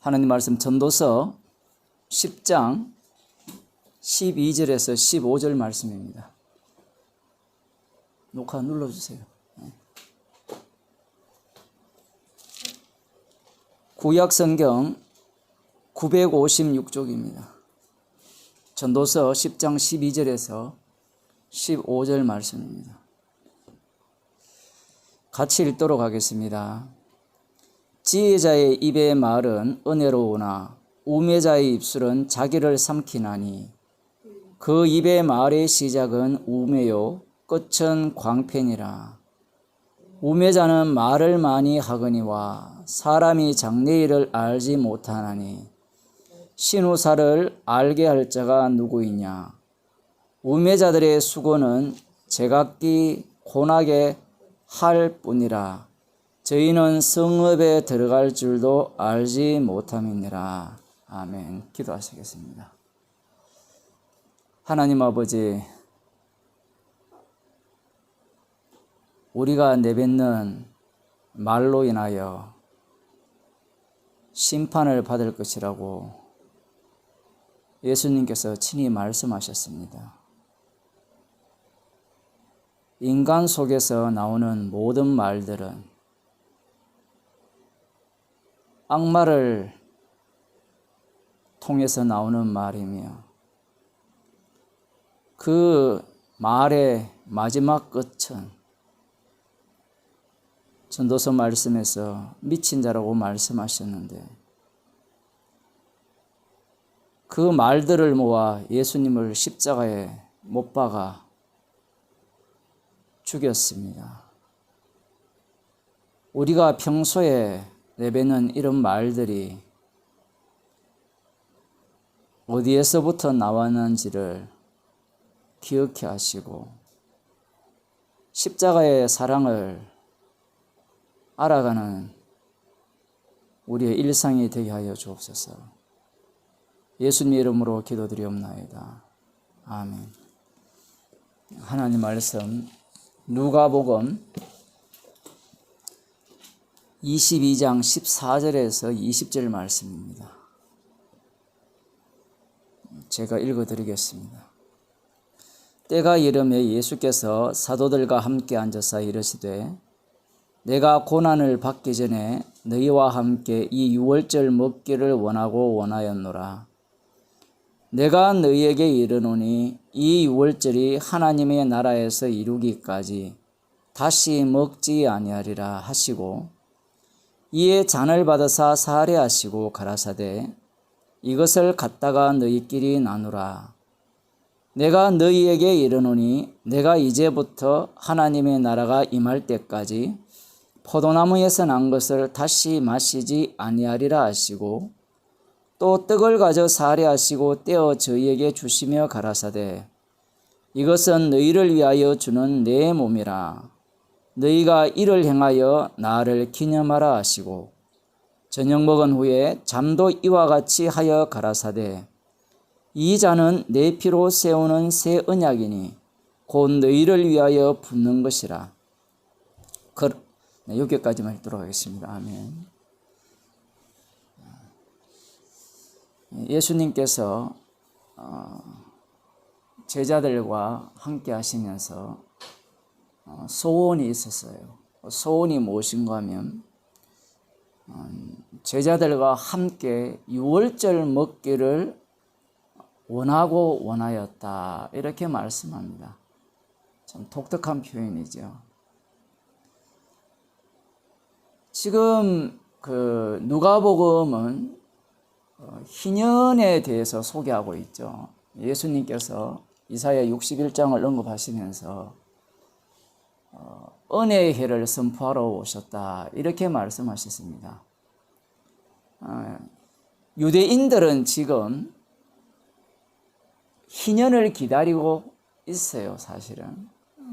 하나님 말씀 전도서 10장 12절에서 15절 말씀입니다. 녹화 눌러주세요. 구약성경 956쪽입니다. 전도서 10장 12절에서 15절 말씀입니다. 같이 읽도록 하겠습니다. 지혜자의 입의 말은 은혜로우나 우매자의 입술은 자기를 삼키나니 그 입의 말의 시작은 우매요 끝은 광팬이라. 우매자는 말을 많이 하거니와 사람이 장래일을 알지 못하나니 신우사를 알게 할 자가 누구이냐. 우매자들의 수고는 제각기 고나게 할 뿐이라. 저희는 성읍에 들어갈 줄도 알지 못함이니라. 아멘. 기도하시겠습니다. 하나님 아버지, 우리가 내뱉는 말로 인하여 심판을 받을 것이라고 예수님께서 친히 말씀하셨습니다. 인간 속에서 나오는 모든 말들은 악마를 통해서 나오는 말이며 그 말의 마지막 끝은 전도서 말씀에서 미친 자라고 말씀하셨는데 그 말들을 모아 예수님을 십자가에 못 박아 죽였습니다. 우리가 평소에 내뱉는 이런 말들이 어디에서부터 나왔는지를 기억해 하시고 십자가의 사랑을 알아가는 우리의 일상이 되게 하여 주옵소서. 예수님 이름으로 기도드리옵나이다. 아멘. 하나님 말씀 누가복음 22장 14절에서 20절 말씀입니다. 제가 읽어드리겠습니다. 때가 이르매 예수께서 사도들과 함께 앉아서 이르시되 내가 고난을 받기 전에 너희와 함께 이 유월절 먹기를 원하였노라. 내가 너희에게 이르노니 이 유월절이 하나님의 나라에서 이루기까지 다시 먹지 아니하리라 하시고 이에 잔을 받으사 사례하시고 가라사대 이것을 갖다가 너희끼리 나누라. 내가 너희에게 이르노니 내가 이제부터 하나님의 나라가 임할 때까지 포도나무에서 난 것을 다시 마시지 아니하리라 하시고 또 떡을 가져 사례하시고 떼어 저희에게 주시며 가라사대 이것은 너희를 위하여 주는 내 몸이라. 너희가 이를 행하여 나를 기념하라 하시고 저녁 먹은 후에 잠도 이와 같이 하여 가라사대 이 잔은 내 피로 세우는 새 언약이니 곧 너희를 위하여 붓는 것이라. 여기까지만 읽도록 하겠습니다. 아멘. 예수님께서 제자들과 함께 하시면서 소원이 있었어요. 소원이 무엇인가 하면 제자들과 함께 유월절 먹기를 원하였다. 이렇게 말씀합니다. 참 독특한 표현이죠. 지금 누가복음은 희년에 대해서 소개하고 있죠. 예수님께서 이사야 61장을 언급하시면서 은혜의 해를 선포하러 오셨다. 이렇게 말씀하셨습니다. 유대인들은 지금 희년을 기다리고 있어요. 사실은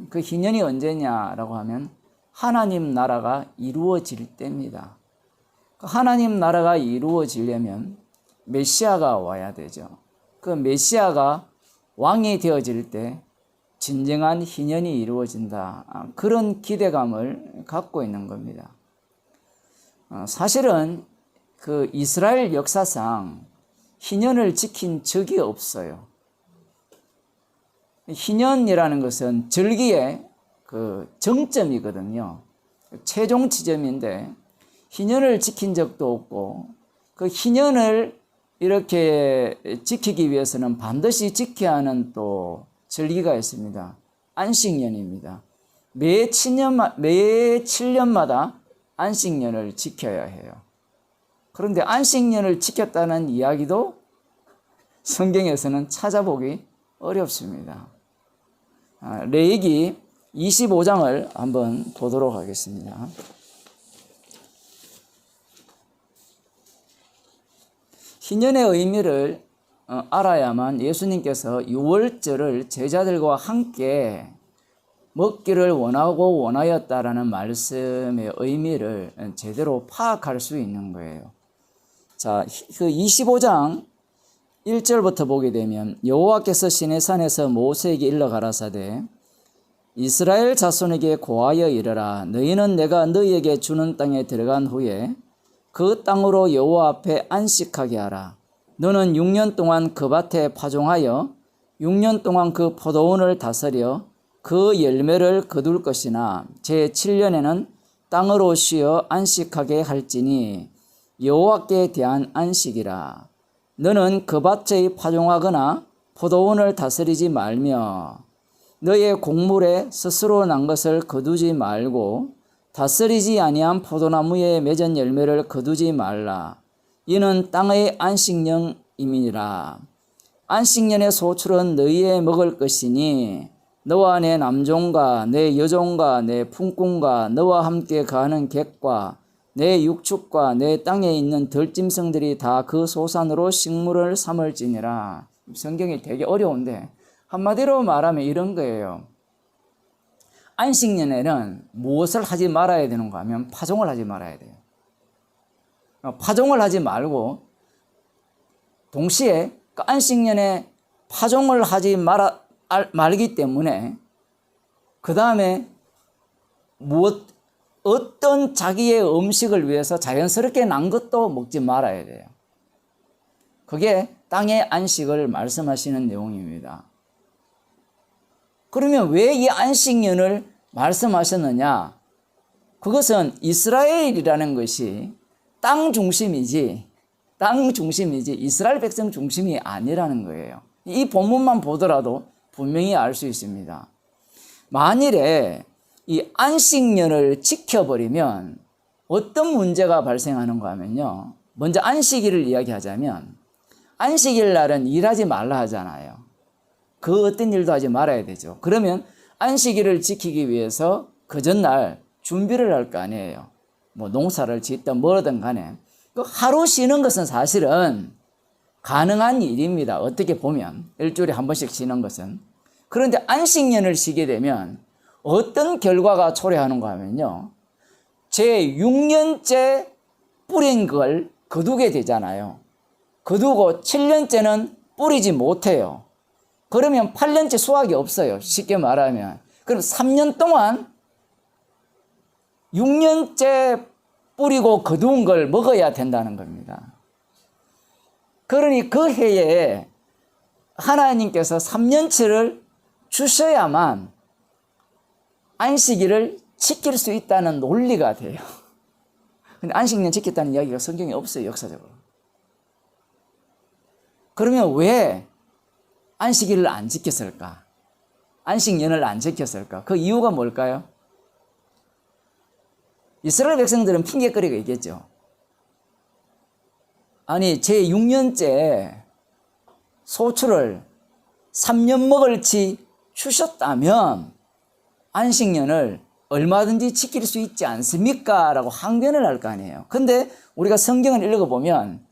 그 희년이 언제냐라고 하면 하나님 나라가 이루어질 때입니다. 하나님 나라가 이루어지려면 메시아가 와야 되죠. 그 메시아가 왕이 되어질 때 진정한 희년이 이루어진다. 그런 기대감을 갖고 있는 겁니다. 사실은 그 이스라엘 역사상 희년을 지킨 적이 없어요. 희년이라는 것은 절기의 그 정점이거든요. 최종 지점인데 희년을 지킨 적도 없고, 그 희년을 이렇게 지키기 위해서는 반드시 지켜야 하는 또 절기가 있습니다. 안식년입니다. 매 7년마다 안식년을 지켜야 해요. 그런데 안식년을 지켰다는 이야기도 성경에서는 찾아보기 어렵습니다. 레위기 25장을 한번 보도록 하겠습니다. 희년의 의미를 알아야만 예수님께서 유월절을 제자들과 함께 먹기를 원하고 원하였다라는 말씀의 의미를 제대로 파악할 수 있는 거예요. 자, 그 25장 1절부터 보게 되면 여호와께서 시내산에서 모세에게 일러 가라사대 이스라엘 자손에게 고하여 이르라 너희는 내가 너희에게 주는 땅에 들어간 후에 그 땅으로 여호와 앞에 안식하게 하라. 너는 6년 동안 그 밭에 파종하여 6년 동안 그 포도원을 다스려 그 열매를 거둘 것이나 제7년에는 땅으로 쉬어 안식하게 할지니 여호와께 대한 안식이라. 너는 그 밭에 파종하거나 포도원을 다스리지 말며 너의 곡물에 스스로 난 것을 거두지 말고 다스리지 아니한 포도나무에 맺은 열매를 거두지 말라. 이는 땅의 안식년임이니라. 안식년의 소출은 너희의 먹을 것이니 너와 내 남종과 내 여종과 내 품꾼과 너와 함께 가는 객과 내 육축과 내 땅에 있는 들짐승들이 다 그 소산으로 식물을 삼을지니라. 성경이 되게 어려운데 한마디로 말하면 이런 거예요. 안식년에는 무엇을 하지 말아야 되는가 하면 파종을 하지 말아야 돼요. 파종을 하지 말고 동시에 그 안식년에 파종을 하지 말기 때문에 그 다음에 어떤 자기의 음식을 위해서 자연스럽게 난 것도 먹지 말아야 돼요. 그게 땅의 안식을 말씀하시는 내용입니다. 그러면 왜 이 안식년을 말씀하셨느냐? 그것은 이스라엘이라는 것이 땅 중심이지 이스라엘 백성 중심이 아니라는 거예요. 이 본문만 보더라도 분명히 알 수 있습니다. 만일에 이 안식년을 지켜버리면 어떤 문제가 발생하는가 하면요. 먼저 안식일을 이야기하자면 안식일 날은 일하지 말라 하잖아요. 그 어떤 일도 하지 말아야 되죠. 그러면 안식일을 지키기 위해서 그 전날 준비를 할 거 아니에요. 뭐 농사를 짓든 뭐든 간에 그 하루 쉬는 것은 사실은 가능한 일입니다. 어떻게 보면 일주일에 한 번씩 쉬는 것은. 그런데 안식년을 쉬게 되면 어떤 결과가 초래하는가 하면요. 제 6년째 뿌린 걸 거두게 되잖아요. 거두고 7년째는 뿌리지 못해요. 그러면 8년째 수확이 없어요. 쉽게 말하면. 그럼 3년 동안 6년째 뿌리고 거두은 걸 먹어야 된다는 겁니다. 그러니 그 해에 하나님께서 3년치를 주셔야만 안식일을 지킬 수 있다는 논리가 돼요. 근데 안식년 지켰다는 이야기가 성경에 없어요, 역사적으로. 그러면 왜 안식일을 안 지켰을까? 안식년을 안 지켰을까? 그 이유가 뭘까요? 이스라엘 백성들은 핑계거리가 있겠죠. 아니, 제 6년째 소출을 3년 먹을지 주셨다면 안식년을 얼마든지 지킬 수 있지 않습니까? 라고 항변을 할 거 아니에요. 근데 우리가 성경을 읽어보면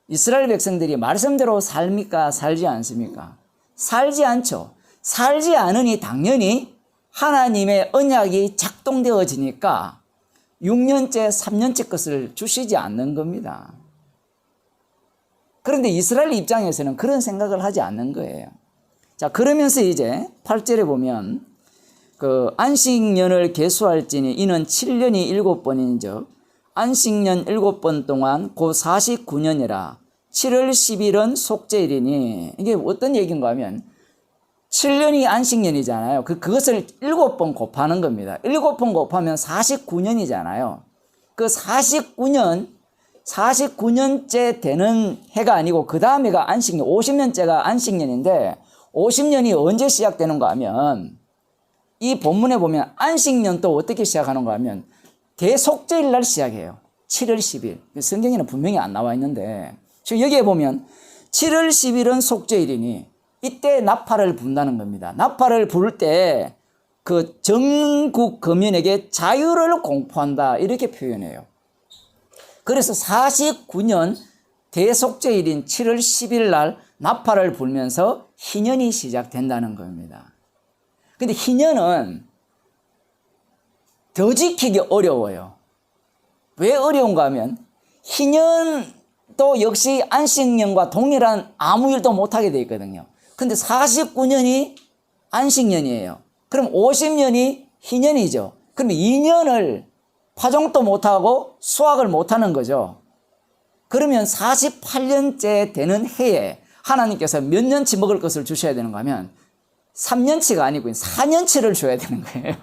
이스라엘 백성들이 말씀대로 삽니까? 살지 않습니까? 살지 않죠. 살지 않으니 당연히 하나님의 언약이 작동되어지니까 6년째, 3년째 것을 주시지 않는 겁니다. 그런데 이스라엘 입장에서는 그런 생각을 하지 않는 거예요. 자, 그러면서 이제 8절에 보면 그 안식년을 계수할지니 이는 7년이 7번인즉 안식년 7번 동안 곧 49년이라 7월 10일은 속죄일이니, 이게 어떤 얘기인가 하면 7년이 안식년이잖아요. 그것을 7번 곱하는 겁니다. 7번 곱하면 49년이잖아요. 그 49년째 되는 해가 아니고 그 다음에가 안식년, 50년째가 안식년인데 50년이 언제 시작되는가 하면 이 본문에 보면 안식년 또 어떻게 시작하는가 하면 대속죄일 날 시작해요. 7월 10일. 성경에는 분명히 안 나와 있는데 지금 여기에 보면 7월 10일은 속죄일이니 이때 나팔을 분다는 겁니다. 나팔을 불 때 그 전국 거민에게 자유를 공포한다 이렇게 표현해요. 그래서 49년 대속죄일인 7월 10일 날 나팔을 불면서 희년이 시작된다는 겁니다. 근데 희년은 더 지키기 어려워요. 왜 어려운가 하면 희년도 역시 안식년과 동일한 아무 일도 못하게 되어 있거든요. 근데 49년이 안식년이에요. 그럼 50년이 희년이죠. 그럼 2년을 파종도 못하고 수확을 못하는 거죠. 그러면 48년째 되는 해에 하나님께서 몇 년치 먹을 것을 주셔야 되는가 하면 3년치가 아니고 4년치를 줘야 되는 거예요.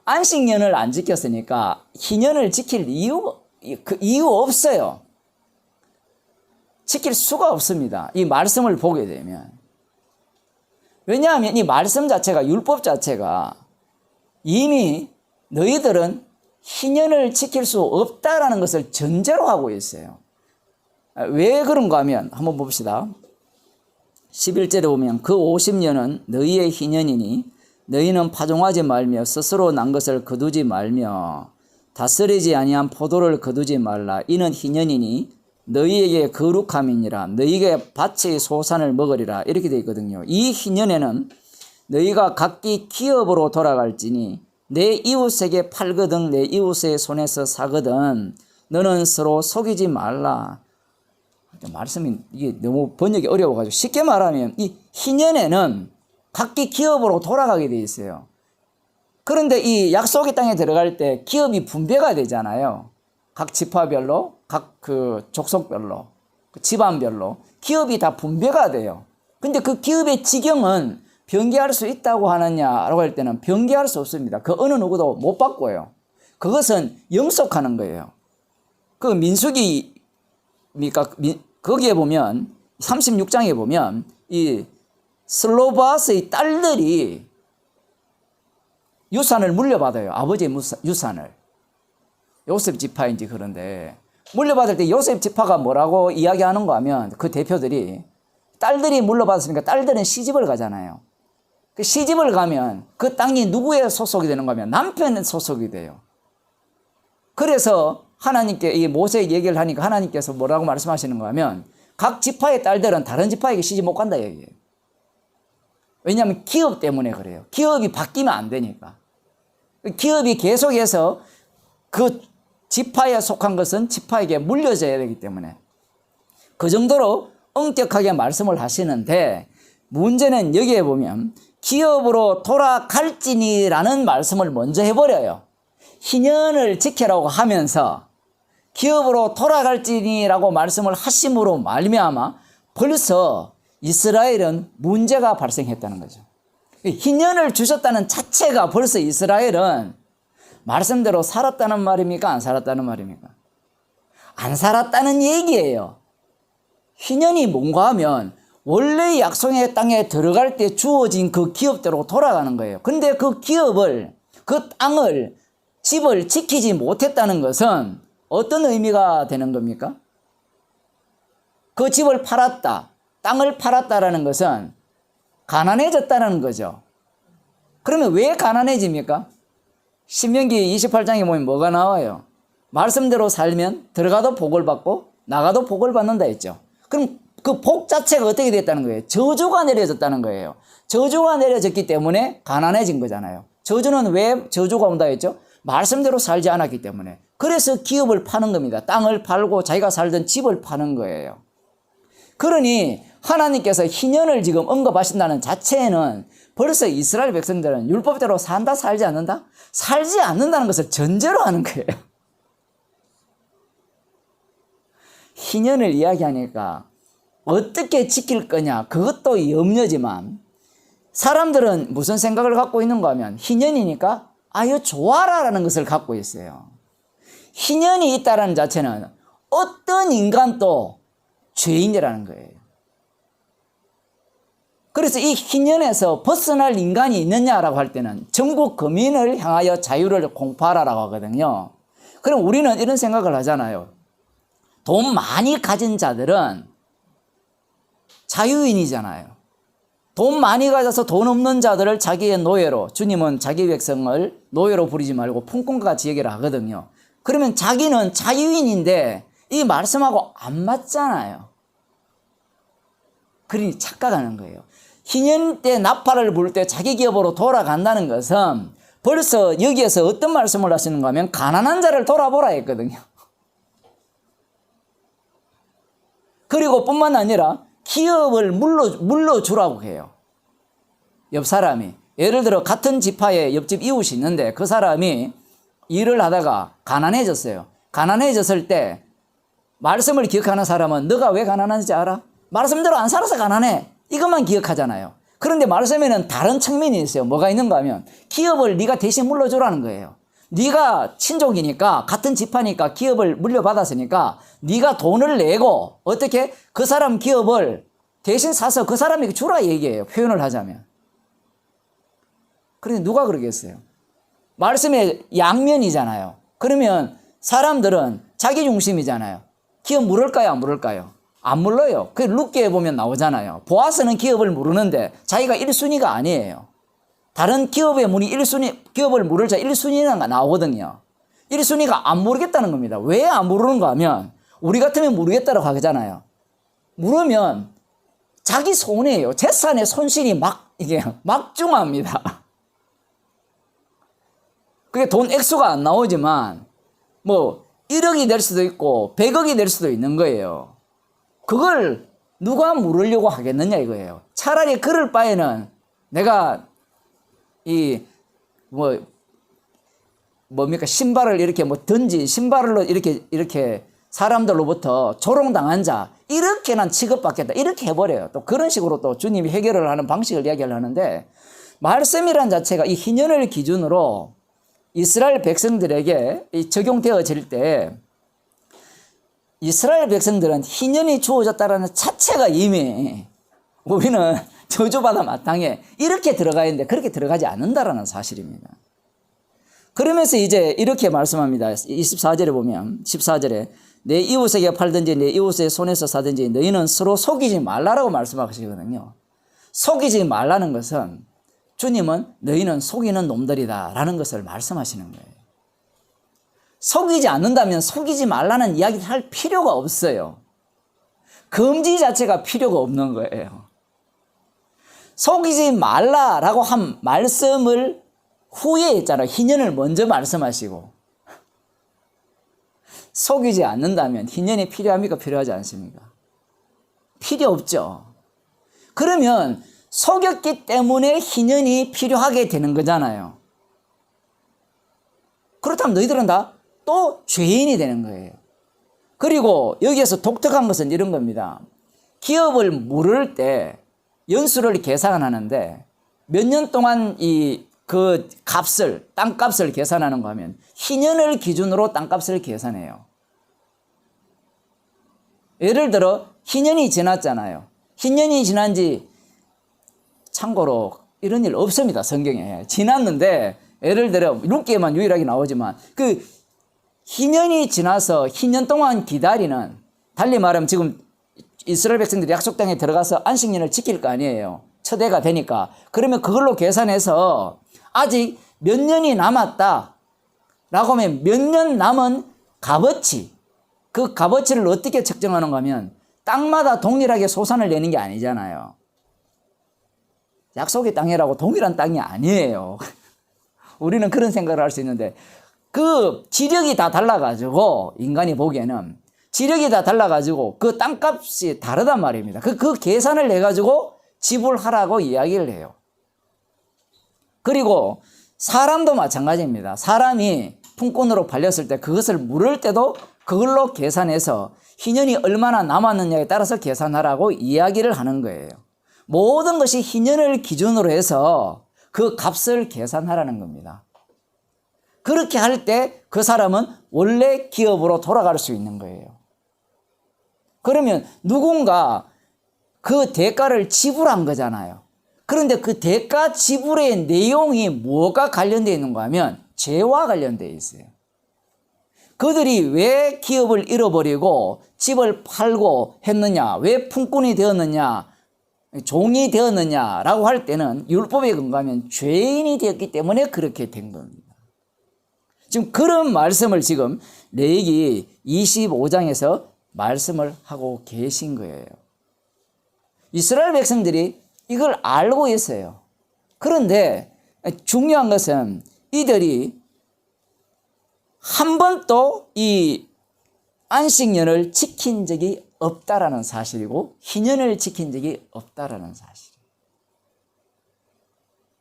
안식년을 안 지켰으니까 희년을 지킬 이유 없어요. 지킬 수가 없습니다. 이 말씀을 보게 되면. 왜냐하면 이 말씀 자체가, 율법 자체가 이미 너희들은 희년을 지킬 수 없다라는 것을 전제로 하고 있어요. 왜 그런가 하면 한번 봅시다. 11절에 보면 그 50년은 너희의 희년이니 너희는 파종하지 말며 스스로 난 것을 거두지 말며 다스리지 아니한 포도를 거두지 말라. 이는 희년이니 너희에게 거룩함이니라. 너희에게 밭의 소산을 먹으리라. 이렇게 되어 있거든요. 이 희년에는 너희가 각기 기업으로 돌아갈지니 내 이웃에게 팔거든 내 이웃의 손에서 사거든 너는 서로 속이지 말라. 말씀이 이게 너무 번역이 어려워가지고 쉽게 말하면 이 희년에는 각기 기업으로 돌아가게 돼 있어요. 그런데 이 약속의 땅에 들어갈 때 기업이 분배가 되잖아요. 각 지파별로, 각 그 족속별로, 그 집안별로 기업이 다 분배가 돼요. 근데 그 기업의 지경은 변개할 수 있다고 하느냐라고 할 때는 변개할 수 없습니다. 그 어느 누구도 못 바꿔요. 그것은 영속하는 거예요. 그 민수기, 거기에 보면 36장에 보면 이 슬로바스의 딸들이 유산을 물려받아요. 아버지의 유산을. 요셉 지파인지 그런데 물려받을 때 요셉 지파가 뭐라고 이야기하는가 하면 그 대표들이 딸들이 물려받았으니까 딸들은 시집을 가잖아요. 그 시집을 가면 그 땅이 누구의 소속이 되는가 하면 남편의 소속이 돼요. 그래서 하나님께 이 모세 얘기를 하니까 하나님께서 뭐라고 말씀하시는가 하면 각 지파의 딸들은 다른 지파에게 시집 못 간다 얘기해요. 왜냐하면 기업 때문에 그래요. 기업이 바뀌면 안 되니까. 기업이 계속해서 그 지파에 속한 것은 지파에게 물려져야 되기 때문에 그 정도로 엄격하게 말씀을 하시는데 문제는 여기에 보면 기업으로 돌아갈지니라는 말씀을 먼저 해버려요. 희년을 지키라고 하면서 기업으로 돌아갈지니라고 말씀을 하심으로 말미암아 벌써 이스라엘은 문제가 발생했다는 거죠. 희년을 주셨다는 자체가 벌써 이스라엘은 말씀대로 살았다는 말입니까? 안 살았다는 말입니까? 안 살았다는 얘기예요. 희년이 뭔가 하면 원래 약속의 땅에 들어갈 때 주어진 그 기업대로 돌아가는 거예요. 근데 그 기업을, 그 땅을, 집을 지키지 못했다는 것은 어떤 의미가 되는 겁니까? 그 집을 팔았다, 땅을 팔았다라는 것은 가난해졌다는 거죠. 그러면 왜 가난해집니까? 신명기 28장에 보면 뭐가 나와요? 말씀대로 살면 들어가도 복을 받고 나가도 복을 받는다 했죠. 그럼 그 복 자체가 어떻게 됐다는 거예요? 저주가 내려졌다는 거예요. 저주가 내려졌기 때문에 가난해진 거잖아요. 저주는 왜 저주가 온다 했죠? 말씀대로 살지 않았기 때문에. 그래서 기업을 파는 겁니다. 땅을 팔고 자기가 살던 집을 파는 거예요. 그러니 하나님께서 희년을 지금 언급하신다는 자체에는 벌써 이스라엘 백성들은 율법대로 산다, 살지 않는다? 살지 않는다는 것을 전제로 하는 거예요. 희년을 이야기하니까 어떻게 지킬 거냐, 그것도 염려지만 사람들은 무슨 생각을 갖고 있는가 하면 희년이니까 아유 좋아라 라는 것을 갖고 있어요. 희년이 있다는 자체는 어떤 인간도 죄인이라는 거예요. 그래서 이 희년에서 벗어날 인간이 있느냐라고 할 때는 전국 거민을 향하여 자유를 공포하라라고 하거든요. 그럼 우리는 이런 생각을 하잖아요. 돈 많이 가진 자들은 자유인이잖아요. 돈 많이 가져서 돈 없는 자들을 자기의 노예로, 주님은 자기 백성을 노예로 부리지 말고 품꾼과 같이 얘기를 하거든요. 그러면 자기는 자유인인데 이 말씀하고 안 맞잖아요. 그러니 착각하는 거예요. 희년 때 나팔을 불 때 자기 기업으로 돌아간다는 것은 벌써 여기에서 어떤 말씀을 하시는가 하면 가난한 자를 돌아보라 했거든요. 그리고 뿐만 아니라 기업을 물러주라고 해요. 옆 사람이. 예를 들어 같은 지파에 옆집 이웃이 있는데 그 사람이 일을 하다가 가난해졌어요. 가난해졌을 때 말씀을 기억하는 사람은 너가 왜 가난한지 알아? 말씀대로 안 살아서 가난해. 이것만 기억하잖아요. 그런데 말씀에는 다른 측면이 있어요. 뭐가 있는가 하면 기업을 네가 대신 물려주라는 거예요. 네가 친족이니까 같은 지파니까 기업을 물려받았으니까 네가 돈을 내고 어떻게 그 사람 기업을 대신 사서 그 사람에게 주라 얘기해요. 표현을 하자면. 그런데 누가 그러겠어요? 말씀의 양면이잖아요. 그러면 사람들은 자기 중심이잖아요. 기업 물을까요? 안 물을까요? 안 물러요. 그 룻기에 보면 나오잖아요. 보아스는 기업을 물으는데 자기가 1순위가 아니에요. 다른 기업의 문이 1순위, 기업을 물을 자 1순위가 나오거든요. 1순위가 안 모르겠다는 겁니다. 왜 안 모르는가 하면 우리 같으면 모르겠다라고 하잖아요. 물으면 자기 손해예요. 재산의 손실이 이게 막중합니다. 그게 돈 액수가 안 나오지만 뭐 1억이 될 수도 있고 100억이 될 수도 있는 거예요. 그걸 누가 물으려고 하겠느냐 이거예요. 차라리 그럴 바에는 내가 신발을 이렇게 신발로 이렇게 사람들로부터 조롱당한 자, 이렇게 난 취급받겠다. 이렇게 해버려요. 또 그런 식으로 또 주님이 해결을 하는 방식을 이야기를 하는데, 말씀이란 자체가 이 희년을 기준으로 이스라엘 백성들에게 적용되어질 때, 이스라엘 백성들은 희년이 주어졌다라는 자체가 이미 우리는 저주받아 마땅해 이렇게 들어가야 되는데 그렇게 들어가지 않는다라는 사실입니다. 그러면서 이제 이렇게 말씀합니다. 24절에 보면 14절에 내 이웃에게 팔든지 내 이웃의 손에서 사든지 너희는 서로 속이지 말라라고 말씀하시거든요. 속이지 말라는 것은 주님은 너희는 속이는 놈들이다 라는 것을 말씀하시는 거예요. 속이지 않는다면 속이지 말라는 이야기를 할 필요가 없어요. 금지 자체가 필요가 없는 거예요. 속이지 말라라고 한 말씀을 후에 했잖아요. 희년을 먼저 말씀하시고. 속이지 않는다면 희년이 필요합니까? 필요하지 않습니까? 필요 없죠. 그러면 속였기 때문에 희년이 필요하게 되는 거잖아요. 그렇다면 너희들은 다 또 죄인이 되는 거예요. 그리고 여기에서 독특한 것은 이런 겁니다. 기업을 물을 때 연수를 계산하는데 몇 년 동안 그 값을, 땅값을 계산하는가 하면 희년을 기준으로 땅값을 계산해요. 예를 들어 희년이 지났잖아요. 희년이 지난 지 참고로 이런 일 없습니다. 성경에. 지났는데 예를 들어 룻기에만 유일하게 나오지만 그 희년이 지나서 희년 동안 기다리는, 달리 말하면 지금 이스라엘 백성들이 약속 땅에 들어가서 안식년을 지킬 거 아니에요. 첫 해가 되니까. 그러면 그걸로 계산해서 아직 몇 년이 남았다 라고 하면 몇 년 남은 값어치, 그 값어치를 어떻게 측정하는가 하면 땅마다 동일하게 소산을 내는 게 아니잖아요. 약속의 땅이라고 동일한 땅이 아니에요. 우리는 그런 생각을 할 수 있는데 그 지력이 다 달라가지고, 인간이 보기에는 지력이 다 달라가지고 그 땅값이 다르단 말입니다. 그 계산을 해가지고 지불하라고 이야기를 해요. 그리고 사람도 마찬가지입니다. 사람이 품꾼으로 팔렸을 때 그것을 물을 때도 그걸로 계산해서 희년이 얼마나 남았느냐에 따라서 계산하라고 이야기를 하는 거예요. 모든 것이 희년을 기준으로 해서 그 값을 계산하라는 겁니다. 그렇게 할 때 그 사람은 원래 기업으로 돌아갈 수 있는 거예요. 그러면 누군가 그 대가를 지불한 거잖아요. 그런데 그 대가 지불의 내용이 뭐가 관련되어 있는가 하면 죄와 관련되어 있어요. 그들이 왜 기업을 잃어버리고 집을 팔고 했느냐, 왜 품꾼이 되었느냐, 종이 되었느냐라고 할 때는 율법에 근거하면 죄인이 되었기 때문에 그렇게 된 겁니다. 지금 그런 말씀을 지금 레위기 25장에서 말씀을 하고 계신 거예요. 이스라엘 백성들이 이걸 알고 있어요. 그런데 중요한 것은 이들이 한 번도 이 안식년을 지킨 적이 없다라는 사실이고 희년을 지킨 적이 없다라는 사실이에요.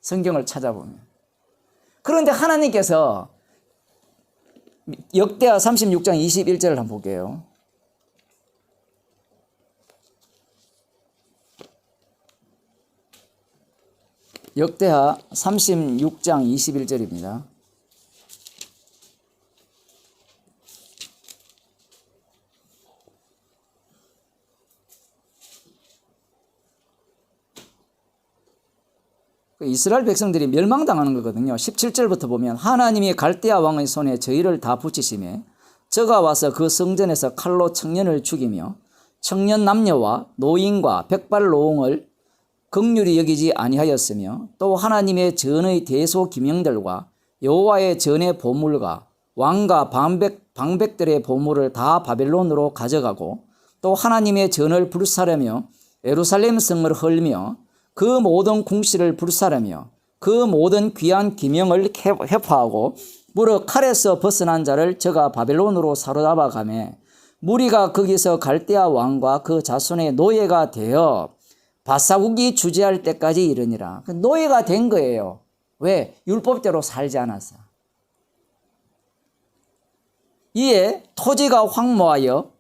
성경을 찾아보면. 그런데 하나님께서 역대하 36장 21절을 한번 볼게요. 역대하 36장 21절입니다. 이스라엘 백성들이 멸망당하는 거거든요. 17절부터 보면 하나님이 갈대아 왕의 손에 저희를 다 붙이시매 저가 와서 그 성전에서 칼로 청년을 죽이며 청년 남녀와 노인과 백발노홍을 긍휼히 여기지 아니하였으며 또 하나님의 전의 대소 기명들과 여호와의 전의 보물과 왕과 방백들의 보물을 다 바벨론으로 가져가고 또 하나님의 전을 불사르며 예루살렘 성을 헐며 그 모든 궁시를 불사르며 그 모든 귀한 기명을 회파하고 무릇 칼에서 벗어난 자를 저가 바벨론으로 사로잡아 가매 무리가 거기서 갈대아 왕과 그 자손의 노예가 되어 바사국이 주재할 때까지 이르니라. 노예가 된 거예요. 왜? 율법대로 살지 않아서. 이에 토지가 황무하여,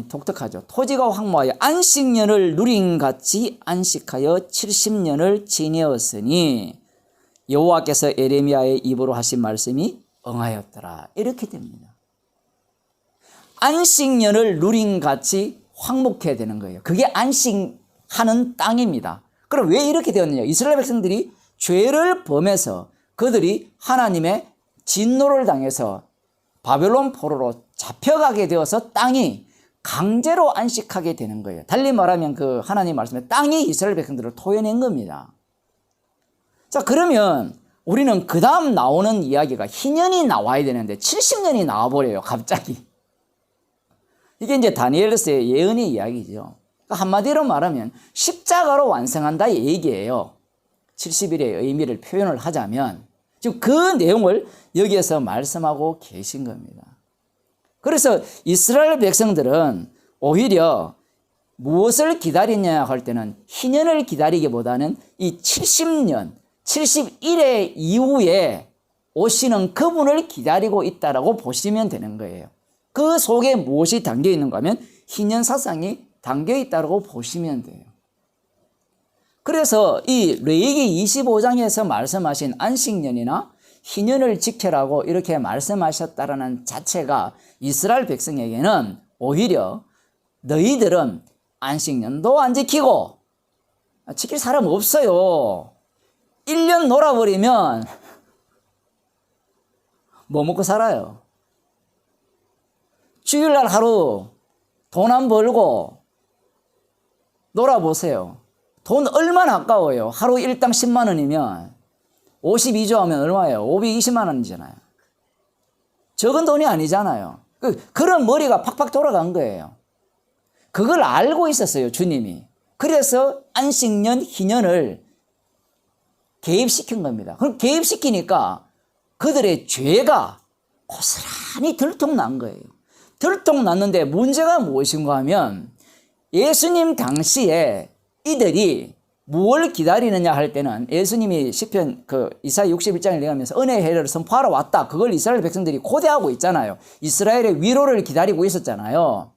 독특하죠. 토지가 황무하여 안식년을 누린같이 안식하여 70년을 지내었으니 여호와께서 에레미야의 입으로 하신 말씀이 응하였더라. 이렇게 됩니다. 안식년을 누린같이 황목해야 되는 거예요. 그게 안식하는 땅입니다. 그럼 왜 이렇게 되었느냐? 이스라엘 백성들이 죄를 범해서 그들이 하나님의 진노를 당해서 바벨론 포로로 잡혀가게 되어서 땅이 강제로 안식하게 되는 거예요. 달리 말하면 그 하나님 말씀에 땅이 이스라엘 백성들을 토해낸 겁니다. 자, 그러면 우리는 그 다음 나오는 이야기가 희년이 나와야 되는데 70년이 나와버려요, 갑자기. 이게 이제 다니엘서의 예언의 이야기죠. 그러니까 한마디로 말하면 십자가로 완성한다 이 얘기예요. 70일의 의미를 표현을 하자면 지금 그 내용을 여기에서 말씀하고 계신 겁니다. 그래서 이스라엘 백성들은 오히려 무엇을 기다리냐 할 때는 희년을 기다리기보다는 이 70년, 71회 이후에 오시는 그분을 기다리고 있다라고 보시면 되는 거예요. 그 속에 무엇이 담겨 있는가 하면 희년 사상이 담겨 있다고 보시면 돼요. 그래서 이 레위기 25장에서 말씀하신 안식년이나 희년을 지켜라고 이렇게 말씀하셨다라는 자체가 이스라엘 백성에게는 오히려 너희들은 안식년도 안 지키고 지킬 사람 없어요. 1년 놀아버리면 뭐 먹고 살아요? 주일날 하루 돈 안 벌고 놀아보세요. 돈 얼마나 아까워요. 하루 일당 10만 원이면 52조 하면 얼마예요? 520만 원이잖아요. 적은 돈이 아니잖아요. 그런 머리가 팍팍 돌아간 거예요. 그걸 알고 있었어요, 주님이. 그래서 안식년, 희년을 개입시킨 겁니다. 그럼 개입시키니까 그들의 죄가 고스란히 들통난 거예요. 들통났는데 문제가 무엇인가 하면 예수님 당시에 이들이 무엇을 기다리느냐 할 때는 예수님이 시편 이사야 61장을 읽으면서 은혜의 해를 선포하러 왔다. 그걸 이스라엘 백성들이 고대하고 있잖아요. 이스라엘의 위로를 기다리고 있었잖아요.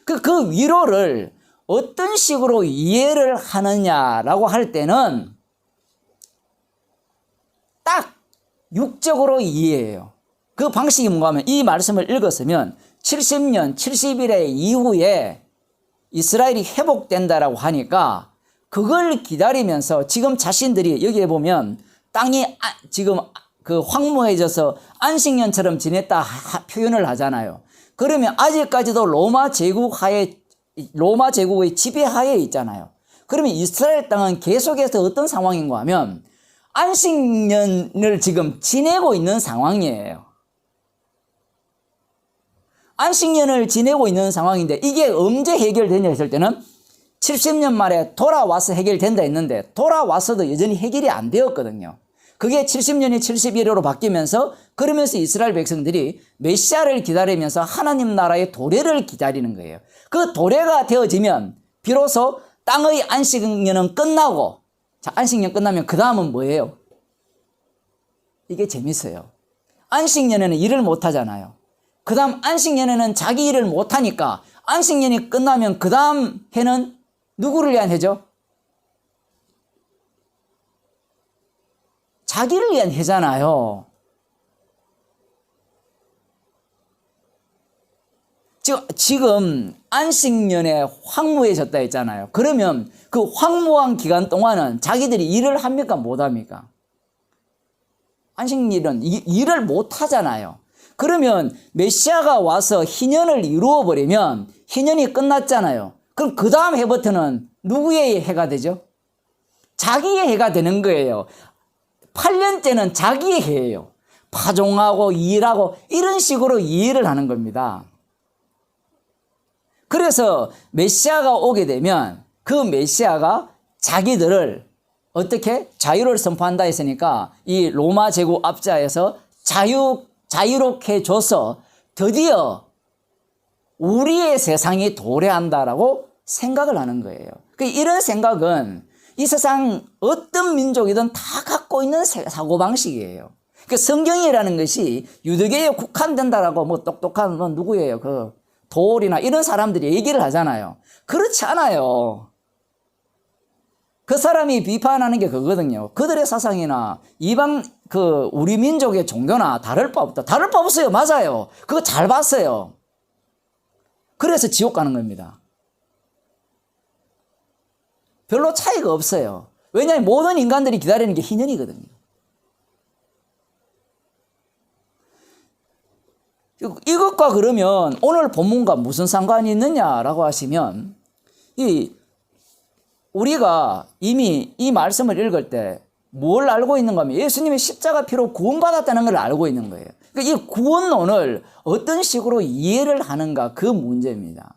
그 위로를 어떤 식으로 이해를 하느냐라고 할 때는 딱 육적으로 이해해요. 그 방식이 뭔가 하면 이 말씀을 읽었으면 70년, 70일의 이후에 이스라엘이 회복된다라고 하니까 그걸 기다리면서 지금 자신들이 여기에 보면 땅이 지금 황무해져서 안식년처럼 지냈다 표현을 하잖아요. 그러면 아직까지도 로마 제국의 지배하에 있잖아요. 그러면 이스라엘 땅은 계속해서 어떤 상황인가 하면 안식년을 지금 지내고 있는 상황이에요. 안식년을 지내고 있는 상황인데 이게 언제 해결되냐 했을 때는 70년 만에 돌아와서 해결된다 했는데 돌아와서도 여전히 해결이 안 되었거든요. 그게 70년이 71호로 바뀌면서 그러면서 이스라엘 백성들이 메시아를 기다리면서 하나님 나라의 도래를 기다리는 거예요. 그 도래가 되어지면 비로소 땅의 안식년은 끝나고 자, 안식년 끝나면 그 다음은 뭐예요? 이게 재밌어요. 안식년에는 일을 못 하잖아요. 그 다음 안식년에는 자기 일을 못 하니까 안식년이 끝나면 그 다음 해는 누구를 위한 해죠? 자기를 위한 해잖아요. 지금 안식년에 황무해졌다 했잖아요. 그러면 그 황무한 기간 동안은 자기들이 일을 합니까? 못 합니까? 안식일은 일을 못 하잖아요. 그러면 메시아가 와서 희년을 이루어 버리면 희년이 끝났잖아요. 그럼 그 다음 해부터는 누구의 해가 되죠? 자기의 해가 되는 거예요. 8년째는 자기의 해예요. 파종하고 일하고 이런 식으로 이해를 하는 겁니다. 그래서 메시아가 오게 되면 그 메시아가 자기들을 어떻게 자유를 선포한다 했으니까 이 로마 제국 압자에서 자유롭게 줘서 드디어 우리의 세상이 도래한다라고 생각을 하는 거예요. 이런 생각은 이 세상 어떤 민족이든 다 갖고 있는 사고방식이에요. 성경이라는 것이 유대교에 국한된다라고 뭐 똑똑한 누구예요? 도올이나 이런 사람들이 얘기를 하잖아요. 그렇지 않아요. 그 사람이 비판하는 게 그거거든요. 그들의 사상이나 이방 우리 민족의 종교나 다를 바 없다. 다를 바 없어요. 맞아요. 그거 잘 봤어요. 그래서 지옥 가는 겁니다. 별로 차이가 없어요. 왜냐하면 모든 인간들이 기다리는 게 희년이거든요. 이것과 그러면 오늘 본문과 무슨 상관이 있느냐라고 하시면 우리가 이미 이 말씀을 읽을 때 뭘 알고 있는가 하면 예수님의 십자가 피로 구원받았다는 걸 알고 있는 거예요. 이 구원론을 어떤 식으로 이해를 하는가 그 문제입니다.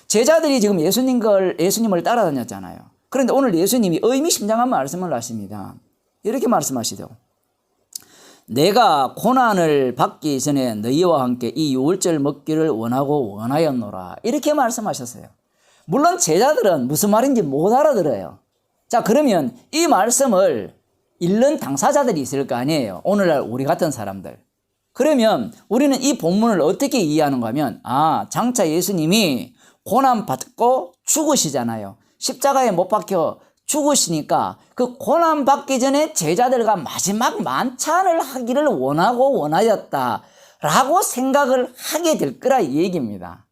제자들이 지금 예수님을 따라다녔잖아요. 그런데 오늘 예수님이 의미심장한 말씀을 하십니다. 이렇게 말씀하시죠. 내가 고난을 받기 전에 너희와 함께 이 유월절 먹기를 원하였노라. 이렇게 말씀하셨어요. 물론 제자들은 무슨 말인지 못 알아들어요. 자, 그러면 이 말씀을 읽는 당사자들이 있을 거 아니에요. 오늘날 우리 같은 사람들. 그러면 우리는 이 본문을 어떻게 이해하는가 하면 장차 예수님이 고난받고 죽으시잖아요. 십자가에 못 박혀 죽으시니까 그 고난받기 전에 제자들과 마지막 만찬을 하기를 원하였다라고 생각을 하게 될 거라 이 얘기입니다.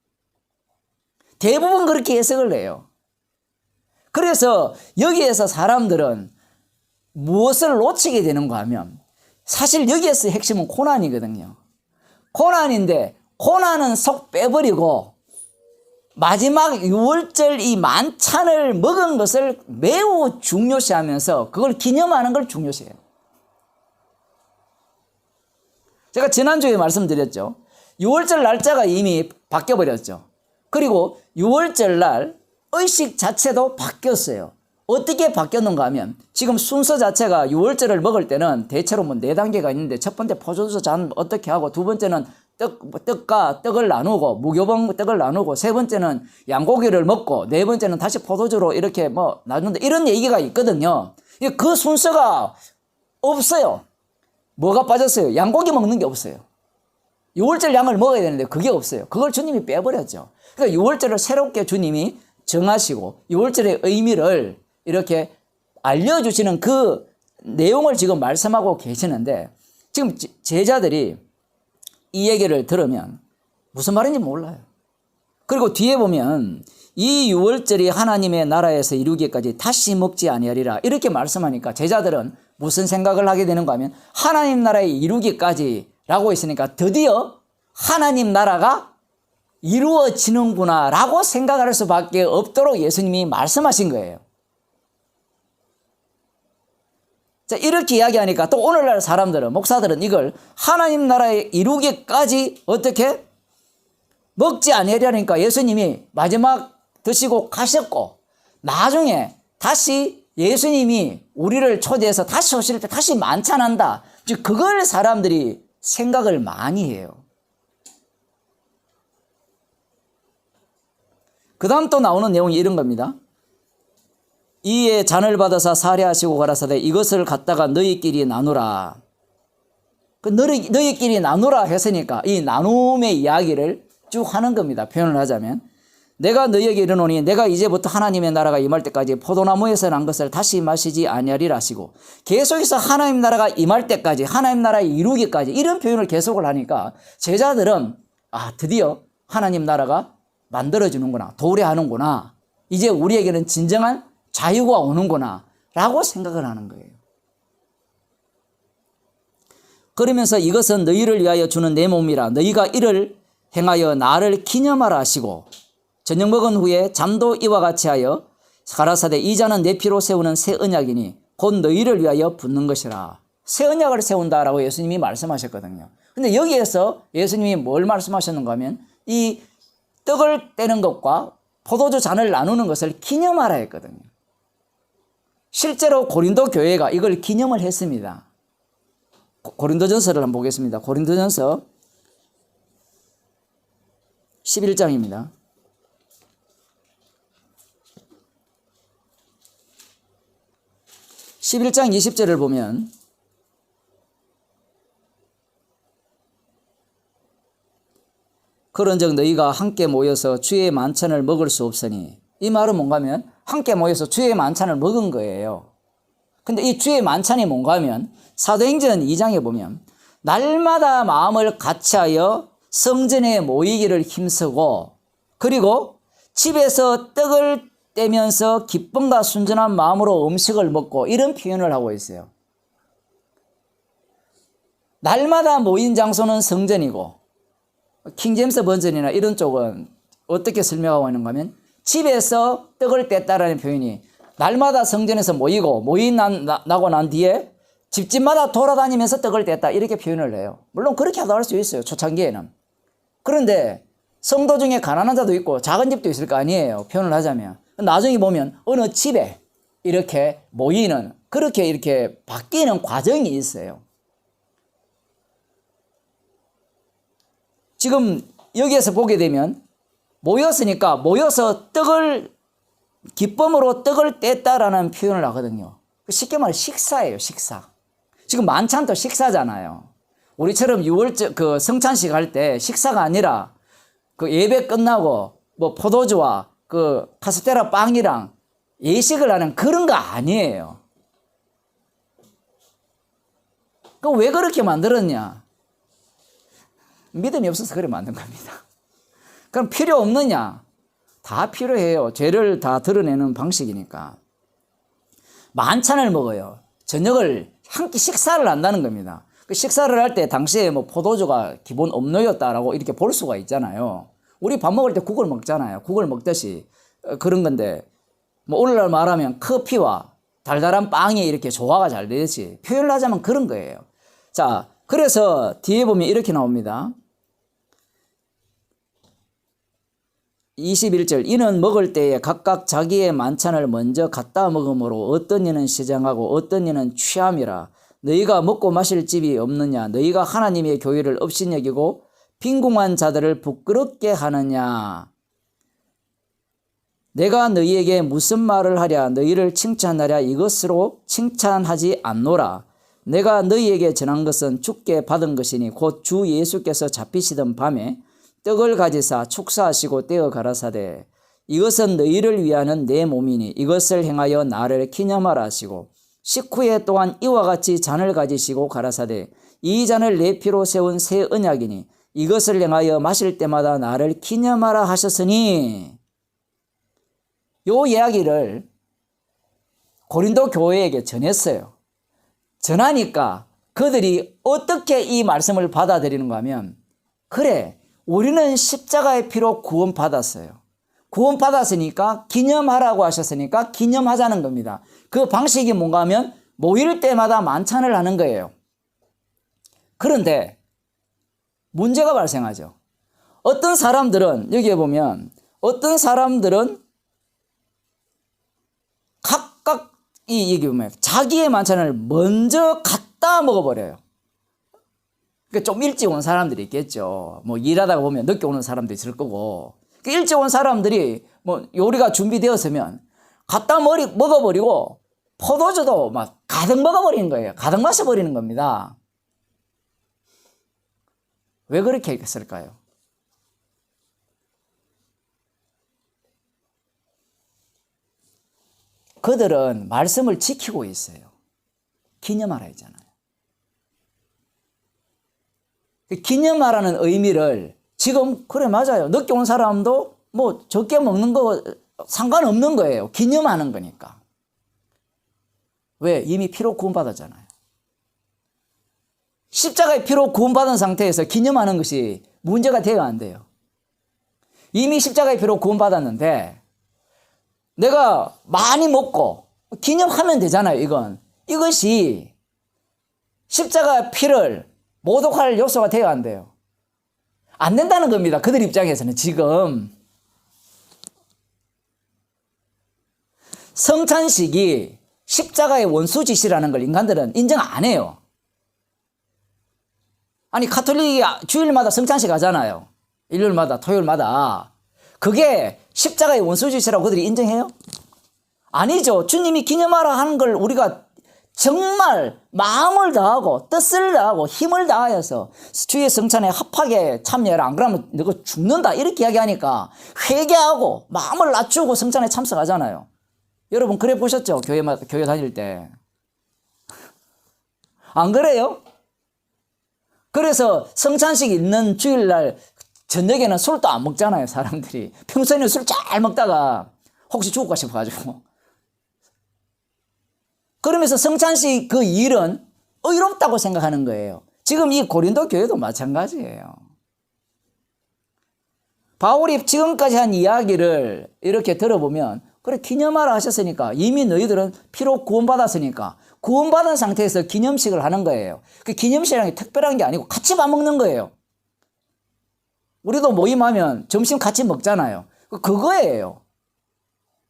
대부분 그렇게 해석을 해요. 그래서 여기에서 사람들은 무엇을 놓치게 되는가 하면 사실 여기에서 핵심은 고난이거든요. 고난인데 고난은 속 빼버리고 마지막 유월절 이 만찬을 먹은 것을 매우 중요시하면서 그걸 기념하는 걸 중요시해요. 제가 지난주에 말씀드렸죠. 유월절 날짜가 이미 바뀌어버렸죠. 그리고 유월절 날 의식 자체도 바뀌었어요. 어떻게 바뀌었는가 하면 지금 순서 자체가 유월절을 먹을 때는 대체로 4단계가 있는데 첫 번째 포도주 잔 어떻게 하고 두 번째는 떡을 나누고, 무교병 떡을 나누고, 세 번째는 양고기를 먹고, 네 번째는 다시 포도주로 이렇게 뭐 나눈다. 이런 얘기가 있거든요. 그 순서가 없어요. 뭐가 빠졌어요? 양고기 먹는 게 없어요. 유월절 양을 먹어야 되는데 그게 없어요. 그걸 주님이 빼버렸죠. 그러니까 유월절을 새롭게 주님이 정하시고 유월절의 의미를 이렇게 알려주시는 그 내용을 지금 말씀하고 계시는데 지금 제자들이 이 얘기를 들으면 무슨 말인지 몰라요. 그리고 뒤에 보면 이 유월절이 하나님의 나라에서 이루기까지 다시 먹지 아니하리라 이렇게 말씀하니까 제자들은 무슨 생각을 하게 되는가 하면 하나님 나라에 이루기까지 라고 했으니까 드디어 하나님 나라가 이루어지는구나 라고 생각할 수밖에 없도록 예수님이 말씀하신 거예요. 자, 이렇게 이야기하니까 또 오늘날 사람들은, 목사들은 이걸 하나님 나라에 이루기까지 어떻게 먹지 아니하려니까 예수님이 마지막 드시고 가셨고 나중에 다시 예수님이 우리를 초대해서 다시 오실 때 다시 만찬한다. 즉 그걸 사람들이 생각을 많이 해요. 그 다음 또 나오는 내용이 이런 겁니다. 이에 잔을 받아서 살해하시고 가라사대 이것을 갖다가 너희끼리 나누라. 너희끼리 나누라 했으니까 이 나눔의 이야기를 쭉 하는 겁니다. 표현을 하자면 내가 너희에게 이르노니 내가 이제부터 하나님의 나라가 임할 때까지 포도나무에서 난 것을 다시 마시지 아니하리라 하시고 계속해서 하나님 나라가 임할 때까지 하나님 나라의 이루기까지 이런 표현을 계속을 하니까 제자들은 드디어 하나님 나라가 만들어지는구나, 도래하는구나, 이제 우리에게는 진정한 자유가 오는구나 라고 생각을 하는 거예요. 그러면서 이것은 너희를 위하여 주는 내 몸이라 너희가 이를 행하여 나를 기념하라 하시고 저녁 먹은 후에 잠도 이와 같이 하여 가라사대 이 잔은 내 피로 세우는 새 언약이니 곧 너희를 위하여 붓는 것이라. 새 언약을 세운다라고 예수님이 말씀하셨거든요. 근데 여기에서 예수님이 뭘 말씀하셨는가 하면 이 떡을 떼는 것과 포도주 잔을 나누는 것을 기념하라 했거든요. 실제로 고린도 교회가 이걸 기념을 했습니다. 고린도전서를 한번 보겠습니다. 고린도전서 11장입니다. 11장 20절을 보면 그런즉 너희가 함께 모여서 주의 만찬을 먹을 수 없으니 이 말은 뭔가 하면 함께 모여서 주의 만찬을 먹은 거예요. 근데 이 주의 만찬이 뭔가 하면 사도행전 2장에 보면 날마다 마음을 같이하여 성전에 모이기를 힘쓰고 그리고 집에서 떡을 떼면서 기쁨과 순전한 마음으로 음식을 먹고 이런 표현을 하고 있어요. 날마다 모인 장소는 성전이고 킹제임스 버전이나 이런 쪽은 어떻게 설명하고 있는가 하면 집에서 떡을 뗐다라는 표현이 날마다 성전에서 모이고 나고 난 뒤에 집집마다 돌아다니면서 떡을 뗐다 이렇게 표현을 해요. 물론 그렇게 하도 할 수 있어요. 초창기에는. 그런데 성도 중에 가난한 자도 있고 작은 집도 있을 거 아니에요. 표현을 하자면. 나중에 보면 어느 집에 이렇게 모이는 그렇게 이렇게 바뀌는 과정이 있어요. 지금 여기에서 보게 되면 모였으니까 모여서 기쁨으로 떡을 뗐다라는 표현을 하거든요. 쉽게 말해 식사예요, 식사. 지금 만찬도 식사잖아요. 우리처럼 6월 성찬식 할 때 식사가 아니라 그 예배 끝나고 뭐 포도주와 그 카스테라 빵이랑 예식을 하는 그런 거 아니에요. 그 왜 그렇게 만들었냐? 믿음이 없어서 그래 만든 겁니다. 그럼 필요 없느냐? 다 필요해요. 죄를 다 드러내는 방식이니까. 만찬을 먹어요. 저녁을 한 끼 식사를 한다는 겁니다. 그 식사를 할 때 당시에 뭐 포도주가 기본 음료였다라고 이렇게 볼 수가 있잖아요. 우리 밥 먹을 때 국을 먹잖아요. 국을 먹듯이 그런 건데 뭐 오늘날 말하면 커피와 달달한 빵이 이렇게 조화가 잘 되듯이 표현을 하자면 그런 거예요. 자, 그래서 뒤에 보면 이렇게 나옵니다. 21절 이는 먹을 때에 각각 자기의 만찬을 먼저 갖다 먹음으로 어떤 이는 시장하고 어떤 이는 취함이라. 너희가 먹고 마실 집이 없느냐? 너희가 하나님의 교회를 업신여기고 빈궁한 자들을 부끄럽게 하느냐. 내가 너희에게 무슨 말을 하랴 너희를 칭찬하랴 이것으로 칭찬하지 않노라. 내가 너희에게 전한 것은 주께 받은 것이니 곧 주 예수께서 잡히시던 밤에 떡을 가지사 축사하시고 떼어 가라사대 이것은 너희를 위하는 내 몸이니 이것을 행하여 나를 기념하라 하시고 식후에 또한 이와 같이 잔을 가지시고 가라사대 이 잔을 내 피로 세운 새 언약이니 이것을 행하여 마실 때마다 나를 기념하라 하셨으니. 요 이야기를 고린도 교회에게 전했어요. 전하니까 그들이 어떻게 이 말씀을 받아들이는가 하면 그래 우리는 십자가의 피로 구원받았어요. 구원받았으니까 기념하라고 하셨으니까 기념하자는 겁니다. 그 방식이 뭔가 하면 모일 때마다 만찬을 하는 거예요. 그런데 문제가 발생하죠. 어떤 사람들은 여기에 보면 어떤 사람들은 각각 이 보면 자기의 만찬을 먼저 갖다 먹어버려요. 그러니까 좀 일찍 온 사람들이 있겠죠. 뭐 일하다가 보면 늦게 오는 사람도 있을 거고. 일찍 온 사람들이 뭐 요리가 준비되었으면 갖다 먹어버리고 포도주도 막 가득 먹어버리는 거예요. 가득 마셔버리는 겁니다. 왜 그렇게 했을까요? 그들은 말씀을 지키고 있어요. 기념하라 했잖아요. 기념하라는 의미를 지금 그래 맞아요. 늦게 온 사람도 뭐 적게 먹는 거 상관없는 거예요. 기념하는 거니까. 왜? 이미 피로 구원받았잖아요. 십자가의 피로 구원받은 상태에서 기념하는 것이 문제가 돼야 안 돼요. 이미 십자가의 피로 구원받았는데 내가 많이 먹고 기념하면 되잖아요. 이것이 십자가의 피를 모독할 요소가 돼야 안 돼요. 안 된다는 겁니다. 그들 입장에서는 지금 성찬식이 십자가의 원수짓이라는 걸 인간들은 인정 안 해요. 아니 가톨릭이 주일마다 성찬식 하잖아요. 일요일마다 토요일마다. 그게 십자가의 원수짓이라고 그들이 인정해요? 아니죠. 주님이 기념하라 하는 걸 우리가 정말 마음을 다하고 뜻을 다하고 힘을 다하여서 주의 성찬에 합하게 참여해라. 안 그러면 너가 죽는다. 이렇게 이야기하니까 회개하고 마음을 낮추고 성찬에 참석하잖아요. 여러분 그래 보셨죠? 교회 다닐 때. 안 그래요? 그래서 성찬식 있는 주일날 저녁에는 술도 안 먹잖아요. 사람들이. 평소에는 술 잘 먹다가 혹시 죽을까 싶어가지고. 그러면서 성찬식 그 일은 의롭다고 생각하는 거예요. 지금 이 고린도 교회도 마찬가지예요. 바울이 지금까지 한 이야기를 이렇게 들어보면 그래 기념하라 하셨으니까 이미 너희들은 피로 구원받았으니까 구원받은 상태에서 기념식을 하는 거예요. 그 기념식이라는 게 특별한 게 아니고 같이 밥 먹는 거예요. 우리도 모임하면 점심 같이 먹잖아요. 그거예요.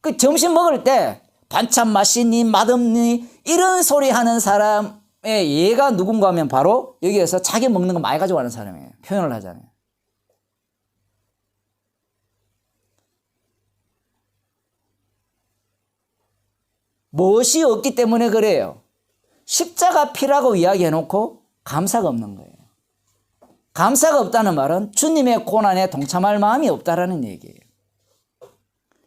그 점심 먹을 때 반찬 맛있니 맛없니 이런 소리 하는 사람의 얘가 누군가 하면 바로 여기에서 자기 먹는 거 많이 가져가는 사람이에요. 표현을 하자면. 무엇이 없기 때문에 그래요. 십자가 피라고 이야기해놓고 감사가 없는 거예요. 감사가 없다는 말은 주님의 고난에 동참할 마음이 없다라는 얘기예요.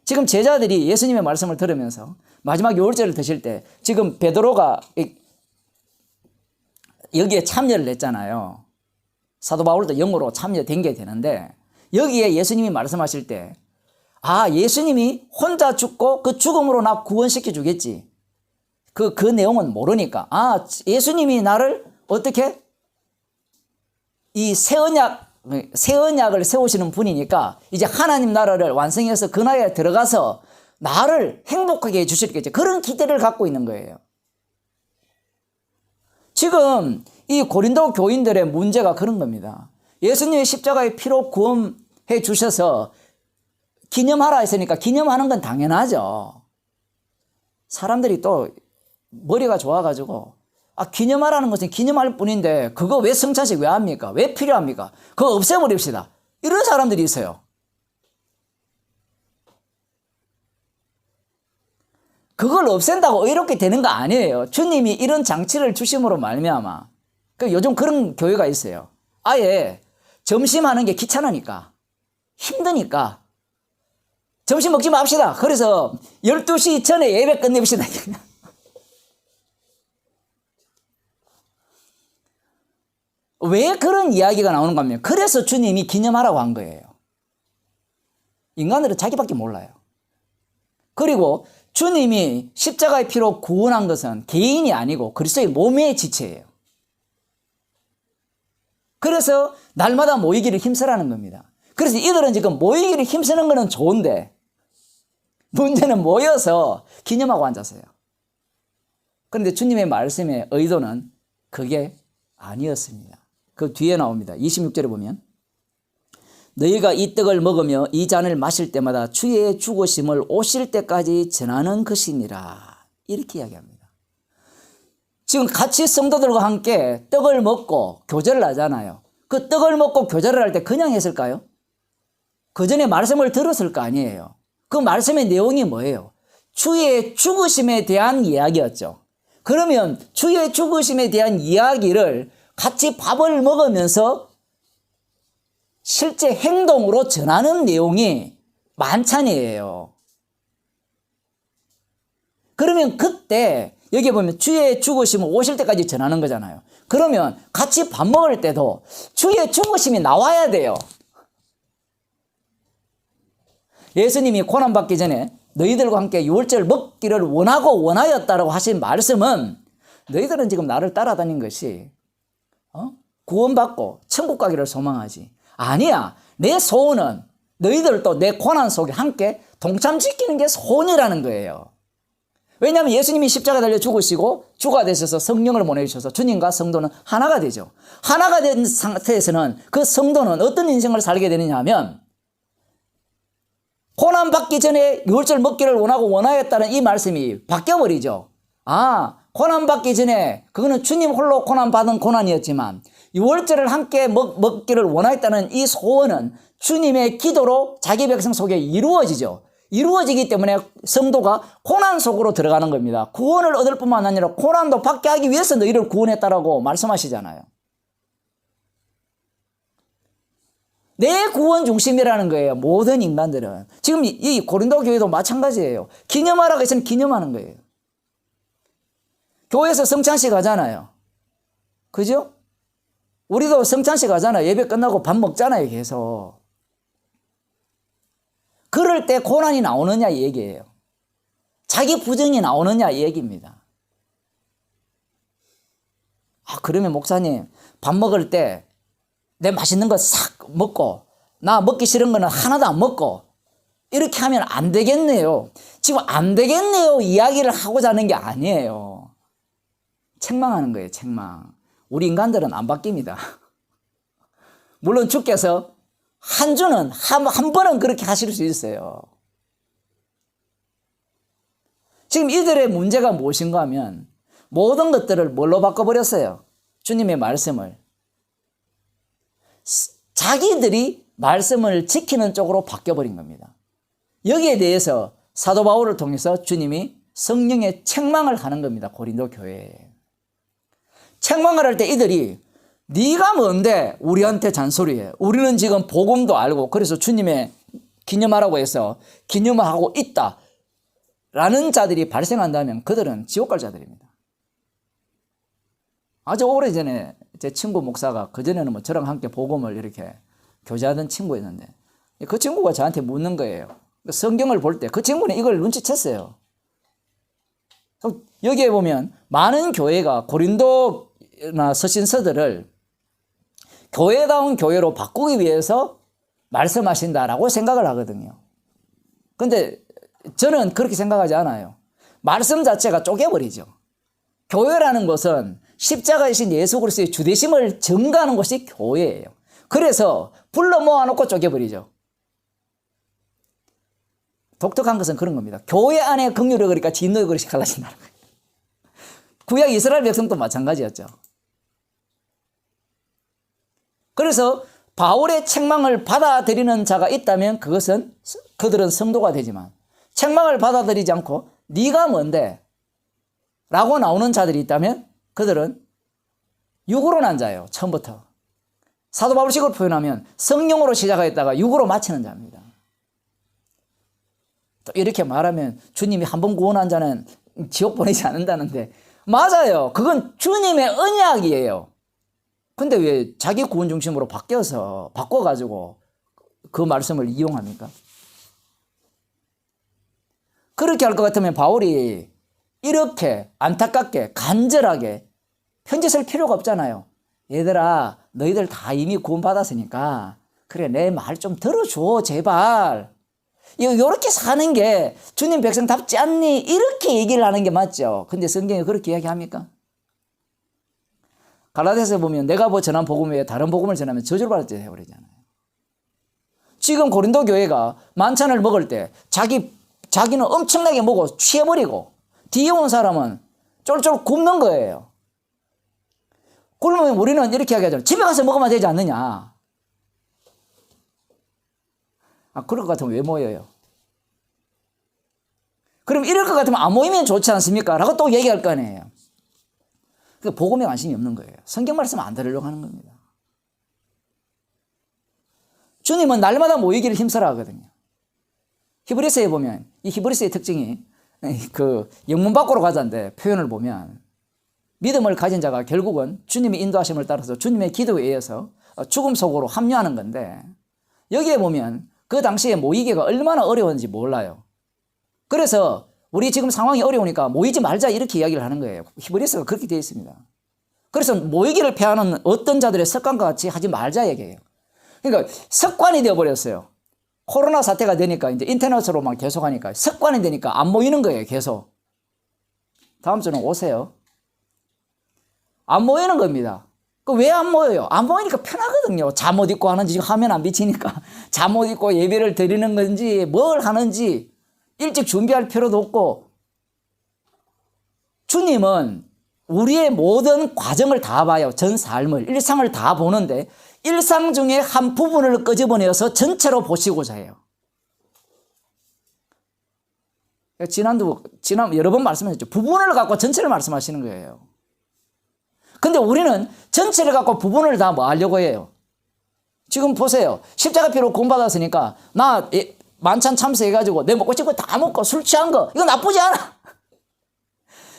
지금 제자들이 예수님의 말씀을 들으면서 마지막 유월절을 드실 때 지금 베드로가 여기에 참여를 했잖아요. 사도 바울도 영으로 참여된 게 되는데 여기에 예수님이 말씀하실 때 예수님이 혼자 죽고 그 죽음으로 나 구원시켜 주겠지. 그 내용은 모르니까 예수님이 나를 어떻게 이 새 언약을 세우시는 분이니까 이제 하나님 나라를 완성해서 그 나라에 들어가서 나를 행복하게 해주시겠지. 그런 기대를 갖고 있는 거예요. 지금 이 고린도 교인들의 문제가 그런 겁니다. 예수님의 십자가의 피로 구원해 주셔서 기념하라 했으니까 기념하는 건 당연하죠. 사람들이 또 머리가 좋아가지고 기념하라는 것은 기념할 뿐인데 그거 왜 성찬식 왜 합니까? 왜 필요합니까? 그거 없애버립시다. 이런 사람들이 있어요. 그걸 없앤다고 의롭게 되는 거 아니에요. 주님이 이런 장치를 주심으로 말미암아. 요즘 그런 교회가 있어요. 아예 점심하는 게 귀찮으니까, 힘드니까 점심 먹지 맙시다. 그래서 12시 전에 예배 끝냅시다. 왜 그런 이야기가 나오는 겁니까? 그래서 주님이 기념하라고 한 거예요. 인간들은 자기밖에 몰라요. 그리고 주님이 십자가의 피로 구원한 것은 개인이 아니고 그리스도의 몸의 지체예요. 그래서 날마다 모이기를 힘쓰라는 겁니다. 그래서 이들은 지금 모이기를 힘쓰는 거는 좋은데 문제는 모여서 기념하고 앉았어요. 그런데 주님의 말씀의 의도는 그게 아니었습니다. 그 뒤에 나옵니다. 26절에 보면 너희가 이 떡을 먹으며 이 잔을 마실 때마다 주의 죽으심을 오실 때까지 전하는 것이니라. 이렇게 이야기합니다. 지금 같이 성도들과 함께 떡을 먹고 교제를 하잖아요. 그 떡을 먹고 교제를 할 때 그냥 했을까요? 그 전에 말씀을 들었을 거 아니에요. 그 말씀의 내용이 뭐예요? 주의 죽으심에 대한 이야기였죠. 그러면 주의 죽으심에 대한 이야기를 같이 밥을 먹으면서 실제 행동으로 전하는 내용이 만찬이에요. 그러면 그때 여기 보면 주의 죽으심을 오실 때까지 전하는 거잖아요. 그러면 같이 밥 먹을 때도 주의 죽으심이 나와야 돼요. 예수님이 고난받기 전에 너희들과 함께 유월절 먹기를 원하고 원하였다라고 하신 말씀은 너희들은 지금 나를 따라다닌 것이 구원받고 천국 가기를 소망하지. 아니야. 내 소원은 너희들도 내 고난 속에 함께 동참시키는 게 소원이라는 거예요. 왜냐하면 예수님이 십자가 달려 죽으시고 주가 되셔서 성령을 보내주셔서 주님과 성도는 하나가 되죠. 하나가 된 상태에서는 그 성도는 어떤 인생을 살게 되느냐 하면 고난받기 전에 유월절 먹기를 원하고 원하였다는 이 말씀이 바뀌어버리죠. 고난받기 전에 그거는 주님 홀로 고난받은 고난이었지만 유월절을 함께 먹기를 원하였다는 이 소원은 주님의 기도로 자기 백성 속에 이루어지죠. 이루어지기 때문에 성도가 고난 속으로 들어가는 겁니다. 구원을 얻을 뿐만 아니라 고난도 받게 하기 위해서 너희를 구원했다라고 말씀하시잖아요. 내 구원 중심이라는 거예요. 모든 인간들은. 지금 이 고린도 교회도 마찬가지예요. 기념하라고 해서는 기념하는 거예요. 교회에서 성찬식 하잖아요. 그죠? 우리도 성찬식 하잖아요. 예배 끝나고 밥 먹잖아요. 계속. 그럴 때 고난이 나오느냐 이 얘기예요. 자기 부정이 나오느냐 이 얘기입니다. 그러면 목사님 밥 먹을 때 내 맛있는 거 싹 먹고 나 먹기 싫은 거는 하나도 안 먹고 이렇게 하면 안 되겠네요. 지금 안 되겠네요 이야기를 하고자 하는 게 아니에요. 책망하는 거예요. 책망. 우리 인간들은 안 바뀝니다. 물론 주께서 한 주는 한 번은 그렇게 하실 수 있어요. 지금 이들의 문제가 무엇인가 하면 모든 것들을 뭘로 바꿔버렸어요? 주님의 말씀을. 자기들이 말씀을 지키는 쪽으로 바뀌어버린 겁니다. 여기에 대해서 사도 바울을 통해서 주님이 성령의 책망을 하는 겁니다. 고린도 교회에. 책망을 할 때 이들이 네가 뭔데 우리한테 잔소리해. 우리는 지금 복음도 알고 그래서 주님의 기념하라고 해서 기념을 하고 있다 라는 자들이 발생한다면 그들은 지옥 갈 자들입니다. 아주 오래전에 제 친구 목사가 그전에는 뭐 저랑 함께 복음을 이렇게 교제하던 친구였는데 그 친구가 저한테 묻는 거예요. 성경을 볼 때 그 친구는 이걸 눈치챘어요. 여기에 보면 많은 교회가 고린도나 서신서들을 교회다운 교회로 바꾸기 위해서 말씀하신다라고 생각을 하거든요. 근데 저는 그렇게 생각하지 않아요. 말씀 자체가 쪼개버리죠. 교회라는 것은 십자가이신 예수 그리스도의 주되심을 증거하는 것이 교회예요. 그래서 불러 모아놓고 쪼개버리죠. 독특한 것은 그런 겁니다. 교회 안에 긍휼을 그러니까 진노의 그릇이 갈라진다는 거예요. 구약 이스라엘 백성도 마찬가지였죠. 그래서 바울의 책망을 받아들이는 자가 있다면 그것은 그들은 성도가 되지만 책망을 받아들이지 않고 네가 뭔데? 라고 나오는 자들이 있다면 그들은 육으로 난 자예요. 처음부터. 사도 바울식으로 표현하면 성령으로 시작하였다가 육으로 마치는 자입니다. 또 이렇게 말하면 주님이 한 번 구원한 자는 지옥 보내지 않는다는데 맞아요. 그건 주님의 언약이에요. 근데 왜 자기 구원 중심으로 바꿔가지고 그 말씀을 이용합니까? 그렇게 할 것 같으면 바울이 이렇게 안타깝게 간절하게 편지 쓸 필요가 없잖아요. 얘들아 너희들 다 이미 구원받았으니까 그래 내 말 좀 들어줘 제발. 이렇게 사는 게 주님 백성답지 않니? 이렇게 얘기를 하는 게 맞죠. 근데 성경이 그렇게 이야기합니까? 갈라디아서에 보면 내가 전한 복음 외에 다른 복음을 전하면 저주를 받을 때 해버리잖아요. 지금 고린도 교회가 만찬을 먹을 때 자기는 엄청나게 먹고 취해버리고 뒤에 온 사람은 쫄쫄 굶는 거예요. 굶으면 우리는 이렇게 이야기하잖아요. 집에 가서 먹으면 되지 않느냐. 그럴 것 같으면 왜 모여요? 그럼 이럴 것 같으면 안 모이면 좋지 않습니까? 라고 또 얘기할 거 아니에요. 그러니까 복음에 관심이 없는 거예요. 성경 말씀 안 들으려고 하는 겁니다. 주님은 날마다 모이기를 힘쓰라 하거든요. 히브리서에 보면 이 히브리서의 특징이 그 영문 밖으로 가자인데 표현을 보면 믿음을 가진 자가 결국은 주님의 인도하심을 따라서 주님의 기도에 의해서 죽음 속으로 합류하는 건데 여기에 보면 그 당시에 모이기가 얼마나 어려웠는지 몰라요. 그래서 우리 지금 상황이 어려우니까 모이지 말자 이렇게 이야기를 하는 거예요. 히브리서가 그렇게 되어 있습니다. 그래서 모이기를 패하는 어떤 자들의 습관과 같이 하지 말자 얘기예요. 그러니까 습관이 되어버렸어요. 코로나 사태가 되니까 이제 인터넷으로만 계속 하니까 습관이 되니까 안 모이는 거예요. 계속. 다음 주는 오세요. 안 모이는 겁니다. 왜 안 모여요? 안 모이니까 편하거든요. 잠옷 입고 하는지 화면 안 비치니까 잠옷 입고 예배를 드리는 건지 뭘 하는지 일찍 준비할 필요도 없고 주님은 우리의 모든 과정을 다 봐요. 전 삶을 일상을 다 보는데 일상 중에 한 부분을 끄집어내어서 전체로 보시고자 해요. 지난 여러 번 말씀하셨죠. 부분을 갖고 전체를 말씀하시는 거예요. 근데 우리는 전체를 갖고 부분을 다 뭐 하려고 해요? 지금 보세요. 십자가피로 구원받았으니까 나 만찬 참석해가지고 내 먹고 싶은 거 다 먹고 술 취한 거 이거 나쁘지 않아.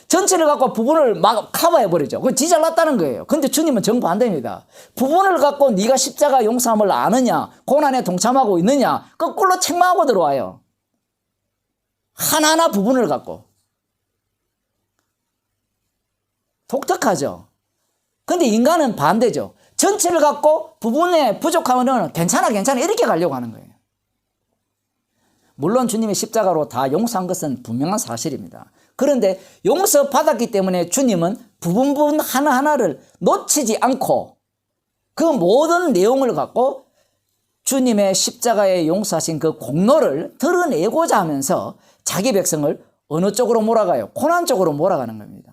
전체를 갖고 부분을 막 커버해버리죠. 그건 지 잘났다는 거예요. 근데 주님은 정반대입니다. 부분을 갖고 네가 십자가 용서함을 아느냐 고난에 동참하고 있느냐 거꾸로 책망하고 들어와요. 하나하나 부분을 갖고. 독특하죠. 근데 인간은 반대죠. 전체를 갖고 부분에 부족하면 괜찮아 이렇게 가려고 하는 거예요. 물론 주님의 십자가로 다 용서한 것은 분명한 사실입니다. 그런데 용서받았기 때문에 주님은 부분 하나하나를 놓치지 않고 그 모든 내용을 갖고 주님의 십자가에 용서하신 그 공로를 드러내고자 하면서 자기 백성을 어느 쪽으로 몰아가요? 고난 쪽으로 몰아가는 겁니다.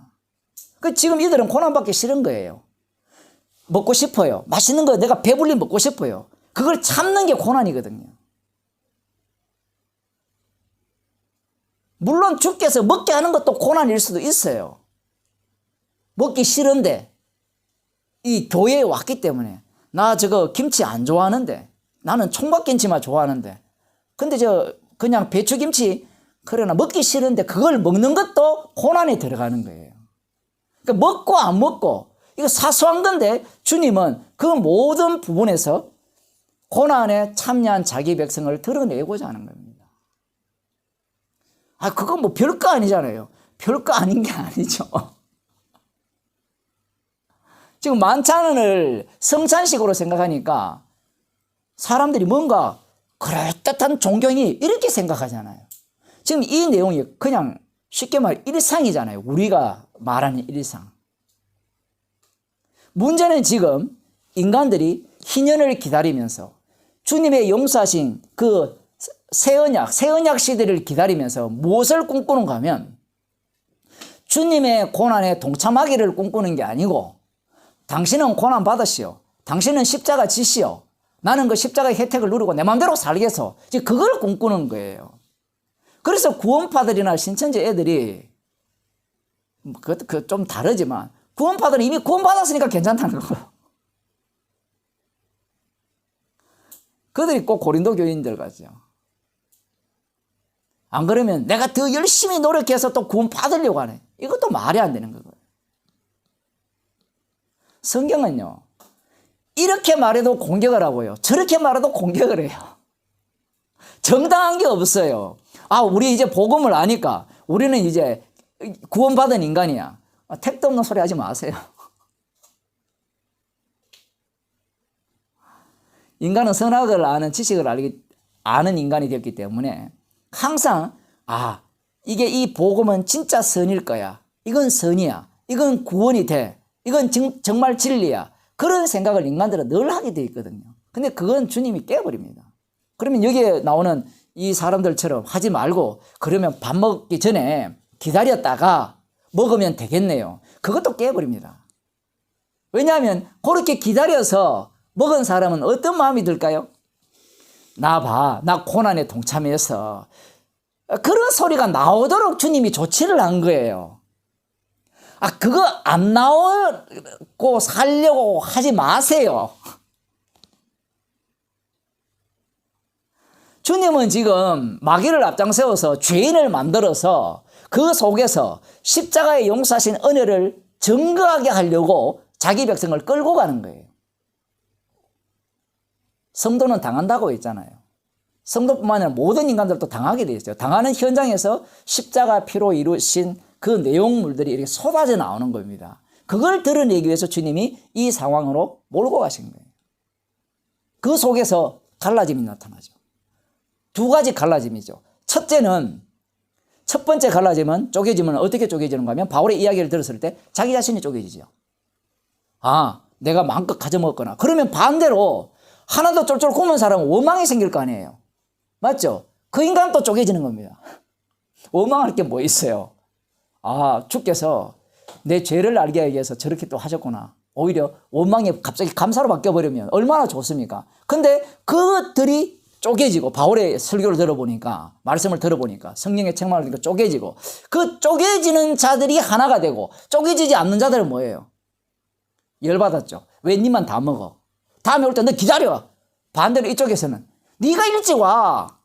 지금 이들은 고난받기 싫은 거예요. 먹고 싶어요. 맛있는 거 내가 배불리 먹고 싶어요. 그걸 참는 게 고난이거든요. 물론 주께서 먹게 하는 것도 고난일 수도 있어요. 먹기 싫은데 이 교회에 왔기 때문에 나 저거 김치 안 좋아하는데 나는 총각김치만 좋아하는데 근데 그냥 배추김치 그러나 먹기 싫은데 그걸 먹는 것도 고난에 들어가는 거예요. 그러니까 먹고 안 먹고 이거 사소한 건데 주님은 그 모든 부분에서 고난에 참여한 자기 백성을 드러내고자 하는 겁니다. 그건 뭐 별거 아니잖아요. 별거 아닌 게 아니죠. 지금 만찬을 성찬식으로 생각하니까 사람들이 뭔가 그럴듯한 존경이 이렇게 생각하잖아요. 지금 이 내용이 그냥 쉽게 말해 일상이잖아요. 우리가 말하는 일상. 문제는 지금 인간들이 희년을 기다리면서 주님의 용서하신 그 새 언약 시대를 기다리면서 무엇을 꿈꾸는가 하면 주님의 고난에 동참하기를 꿈꾸는 게 아니고 당신은 고난 받으시오. 당신은 십자가 지시오. 나는 그 십자가의 혜택을 누리고 내 마음대로 살겠어. 이제 그걸 꿈꾸는 거예요. 그래서 구원파들이나 신천지 애들이 좀 다르지만 구원파들은 이미 구원받았으니까 괜찮다는 거예요. 그들이 꼭 고린도 교인들 같죠. 안 그러면 내가 더 열심히 노력해서 또 구원 받으려고 하네. 이것도 말이 안 되는 거예요. 성경은요, 이렇게 말해도 공격을 하고요, 저렇게 말해도 공격을 해요. 정당한 게 없어요. 우리 이제 복음을 아니까 우리는 이제 구원받은 인간이야. 택도 없는 소리 하지 마세요. 인간은 선악을 아는 지식을 아는 인간이 되었기 때문에 항상 이게 이 복음은 진짜 선일 거야. 이건 선이야. 이건 구원이 돼. 이건 정말 진리야. 그런 생각을 인간들은 늘 하게 돼 있거든요. 근데 그건 주님이 깨버립니다. 그러면 여기에 나오는 이 사람들처럼 하지 말고 그러면 밥 먹기 전에 기다렸다가 먹으면 되겠네요. 그것도 깨버립니다. 왜냐하면 그렇게 기다려서 먹은 사람은 어떤 마음이 들까요? 나 고난에 동참해서 그런 소리가 나오도록 주님이 조치를 한 거예요. 그거 안 나오고 살려고 하지 마세요. 주님은 지금 마귀를 앞장세워서 죄인을 만들어서 그 속에서 십자가의 용서하신 은혜를 증거하게 하려고 자기 백성을 끌고 가는 거예요. 성도는 당한다고 했잖아요. 성도뿐만 아니라 모든 인간들도 당하게 되어 있어요. 당하는 현장에서 십자가 피로 이루신 그 내용물들이 이렇게 쏟아져 나오는 겁니다. 그걸 드러내기 위해서 주님이 이 상황으로 몰고 가신 거예요. 그 속에서 갈라짐이 나타나죠. 두 가지 갈라짐이죠. 첫 번째 갈라짐은 쪼개지면 어떻게 쪼개지는가 하면 바울의 이야기를 들었을 때 자기 자신이 쪼개지죠. 내가 마음껏 가져먹었거나. 그러면 반대로 하나도 쫄쫄 굶은 사람은 원망이 생길 거 아니에요. 맞죠? 그 인간은 또 쪼개지는 겁니다. 원망할 게 뭐 있어요? 주께서 내 죄를 알게 하기 위해서 저렇게 또 하셨구나. 오히려 원망이 갑자기 감사로 바뀌어버리면 얼마나 좋습니까? 근데 그것들이 쪼개지고, 바울의 설교를 들어보니까, 말씀을 들어보니까, 성령의 책망을 들으니까 쪼개지고, 그 쪼개지는 자들이 하나가 되고, 쪼개지지 않는 자들은 뭐예요? 열받았죠. 왜 니만 다 먹어? 다음에 올 때 너 기다려. 반대로 이쪽에서는 네가 일찍 와.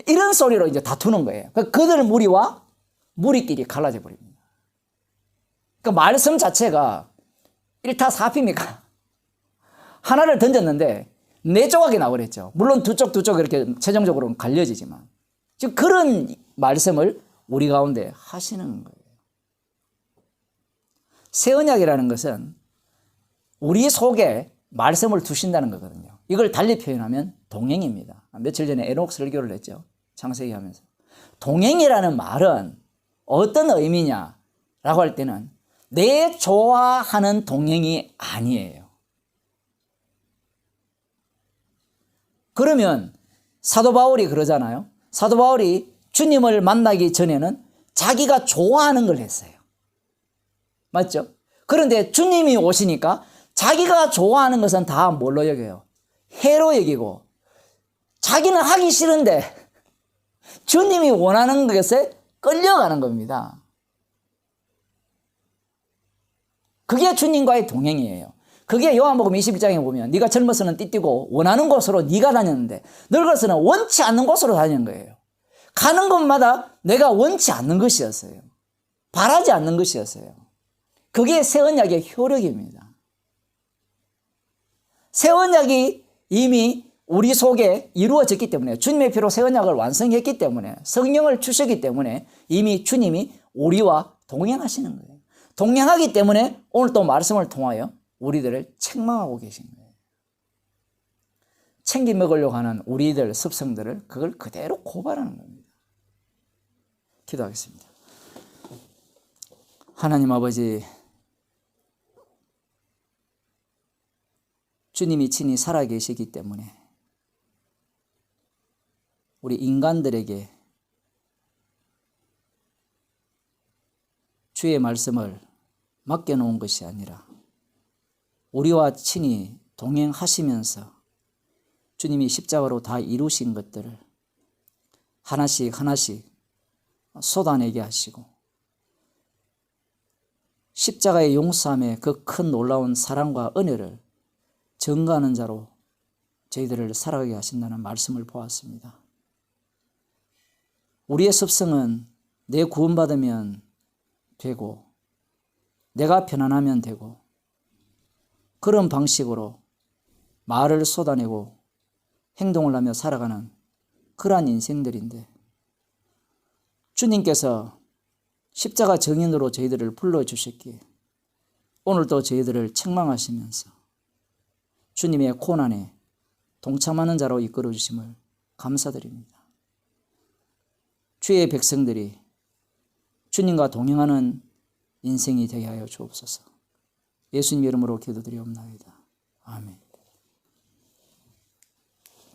이런 소리로 이제 다투는 거예요. 그들 무리와 무리끼리 갈라져 버립니다. 그 말씀 자체가 1타 4피입니까? 하나를 던졌는데 4조각이 나버렸죠. 물론 두 쪽 이렇게 최종적으로는 갈려지지만 지금 그런 말씀을 우리 가운데 하시는 거예요. 새 언약이라는 것은 우리 속에 말씀을 두신다는 거거든요. 이걸 달리 표현하면 동행입니다. 며칠 전에 에녹 설교를 했죠. 창세기 하면서. 동행이라는 말은 어떤 의미냐라고 할 때는 내 좋아하는 동행이 아니에요. 그러면 사도 바울이 그러잖아요. 사도 바울이 주님을 만나기 전에는 자기가 좋아하는 걸 했어요. 맞죠? 그런데 주님이 오시니까 자기가 좋아하는 것은 다 뭘로 여겨요? 해로 여기고 자기는 하기 싫은데 주님이 원하는 것에 끌려가는 겁니다. 그게 주님과의 동행이에요. 그게 요한복음 21장에 보면 네가 젊어서는 띠띠고 원하는 곳으로 네가 다녔는데 늙어서는 원치 않는 곳으로 다니는 거예요. 가는 곳마다 내가 원치 않는 것이었어요. 바라지 않는 것이었어요. 그게 새 언약의 효력입니다. 새 언약이 이미 우리 속에 이루어졌기 때문에 주님의 피로 새 언약을 완성했기 때문에 성령을 주셨기 때문에 이미 주님이 우리와 동행하시는 거예요. 동행하기 때문에 오늘 또 말씀을 통하여 우리들을 책망하고 계신 거예요. 챙겨 먹으려고 하는 우리들 습성들을 그걸 그대로 고발하는 겁니다. 기도하겠습니다. 하나님 아버지, 주님이 친히 살아계시기 때문에 우리 인간들에게 주의 말씀을 맡겨놓은 것이 아니라 우리와 친히 동행하시면서 주님이 십자가로 다 이루신 것들을 하나씩 하나씩 쏟아내게 하시고 십자가의 용서함의 그 큰 놀라운 사랑과 은혜를 증거하는 자로 저희들을 살아가게 하신다는 말씀을 보았습니다. 우리의 습성은 내 구원받으면 되고 내가 편안하면 되고 그런 방식으로 말을 쏟아내고 행동을 하며 살아가는 그러한 인생들인데 주님께서 십자가 증인으로 저희들을 불러주셨기에 오늘도 저희들을 책망하시면서 주님의 고난에 동참하는 자로 이끌어 주심을 감사드립니다. 주의 백성들이 주님과 동행하는 인생이 되게 하여 주옵소서. 예수님 이름으로 기도드리옵나이다. 아멘.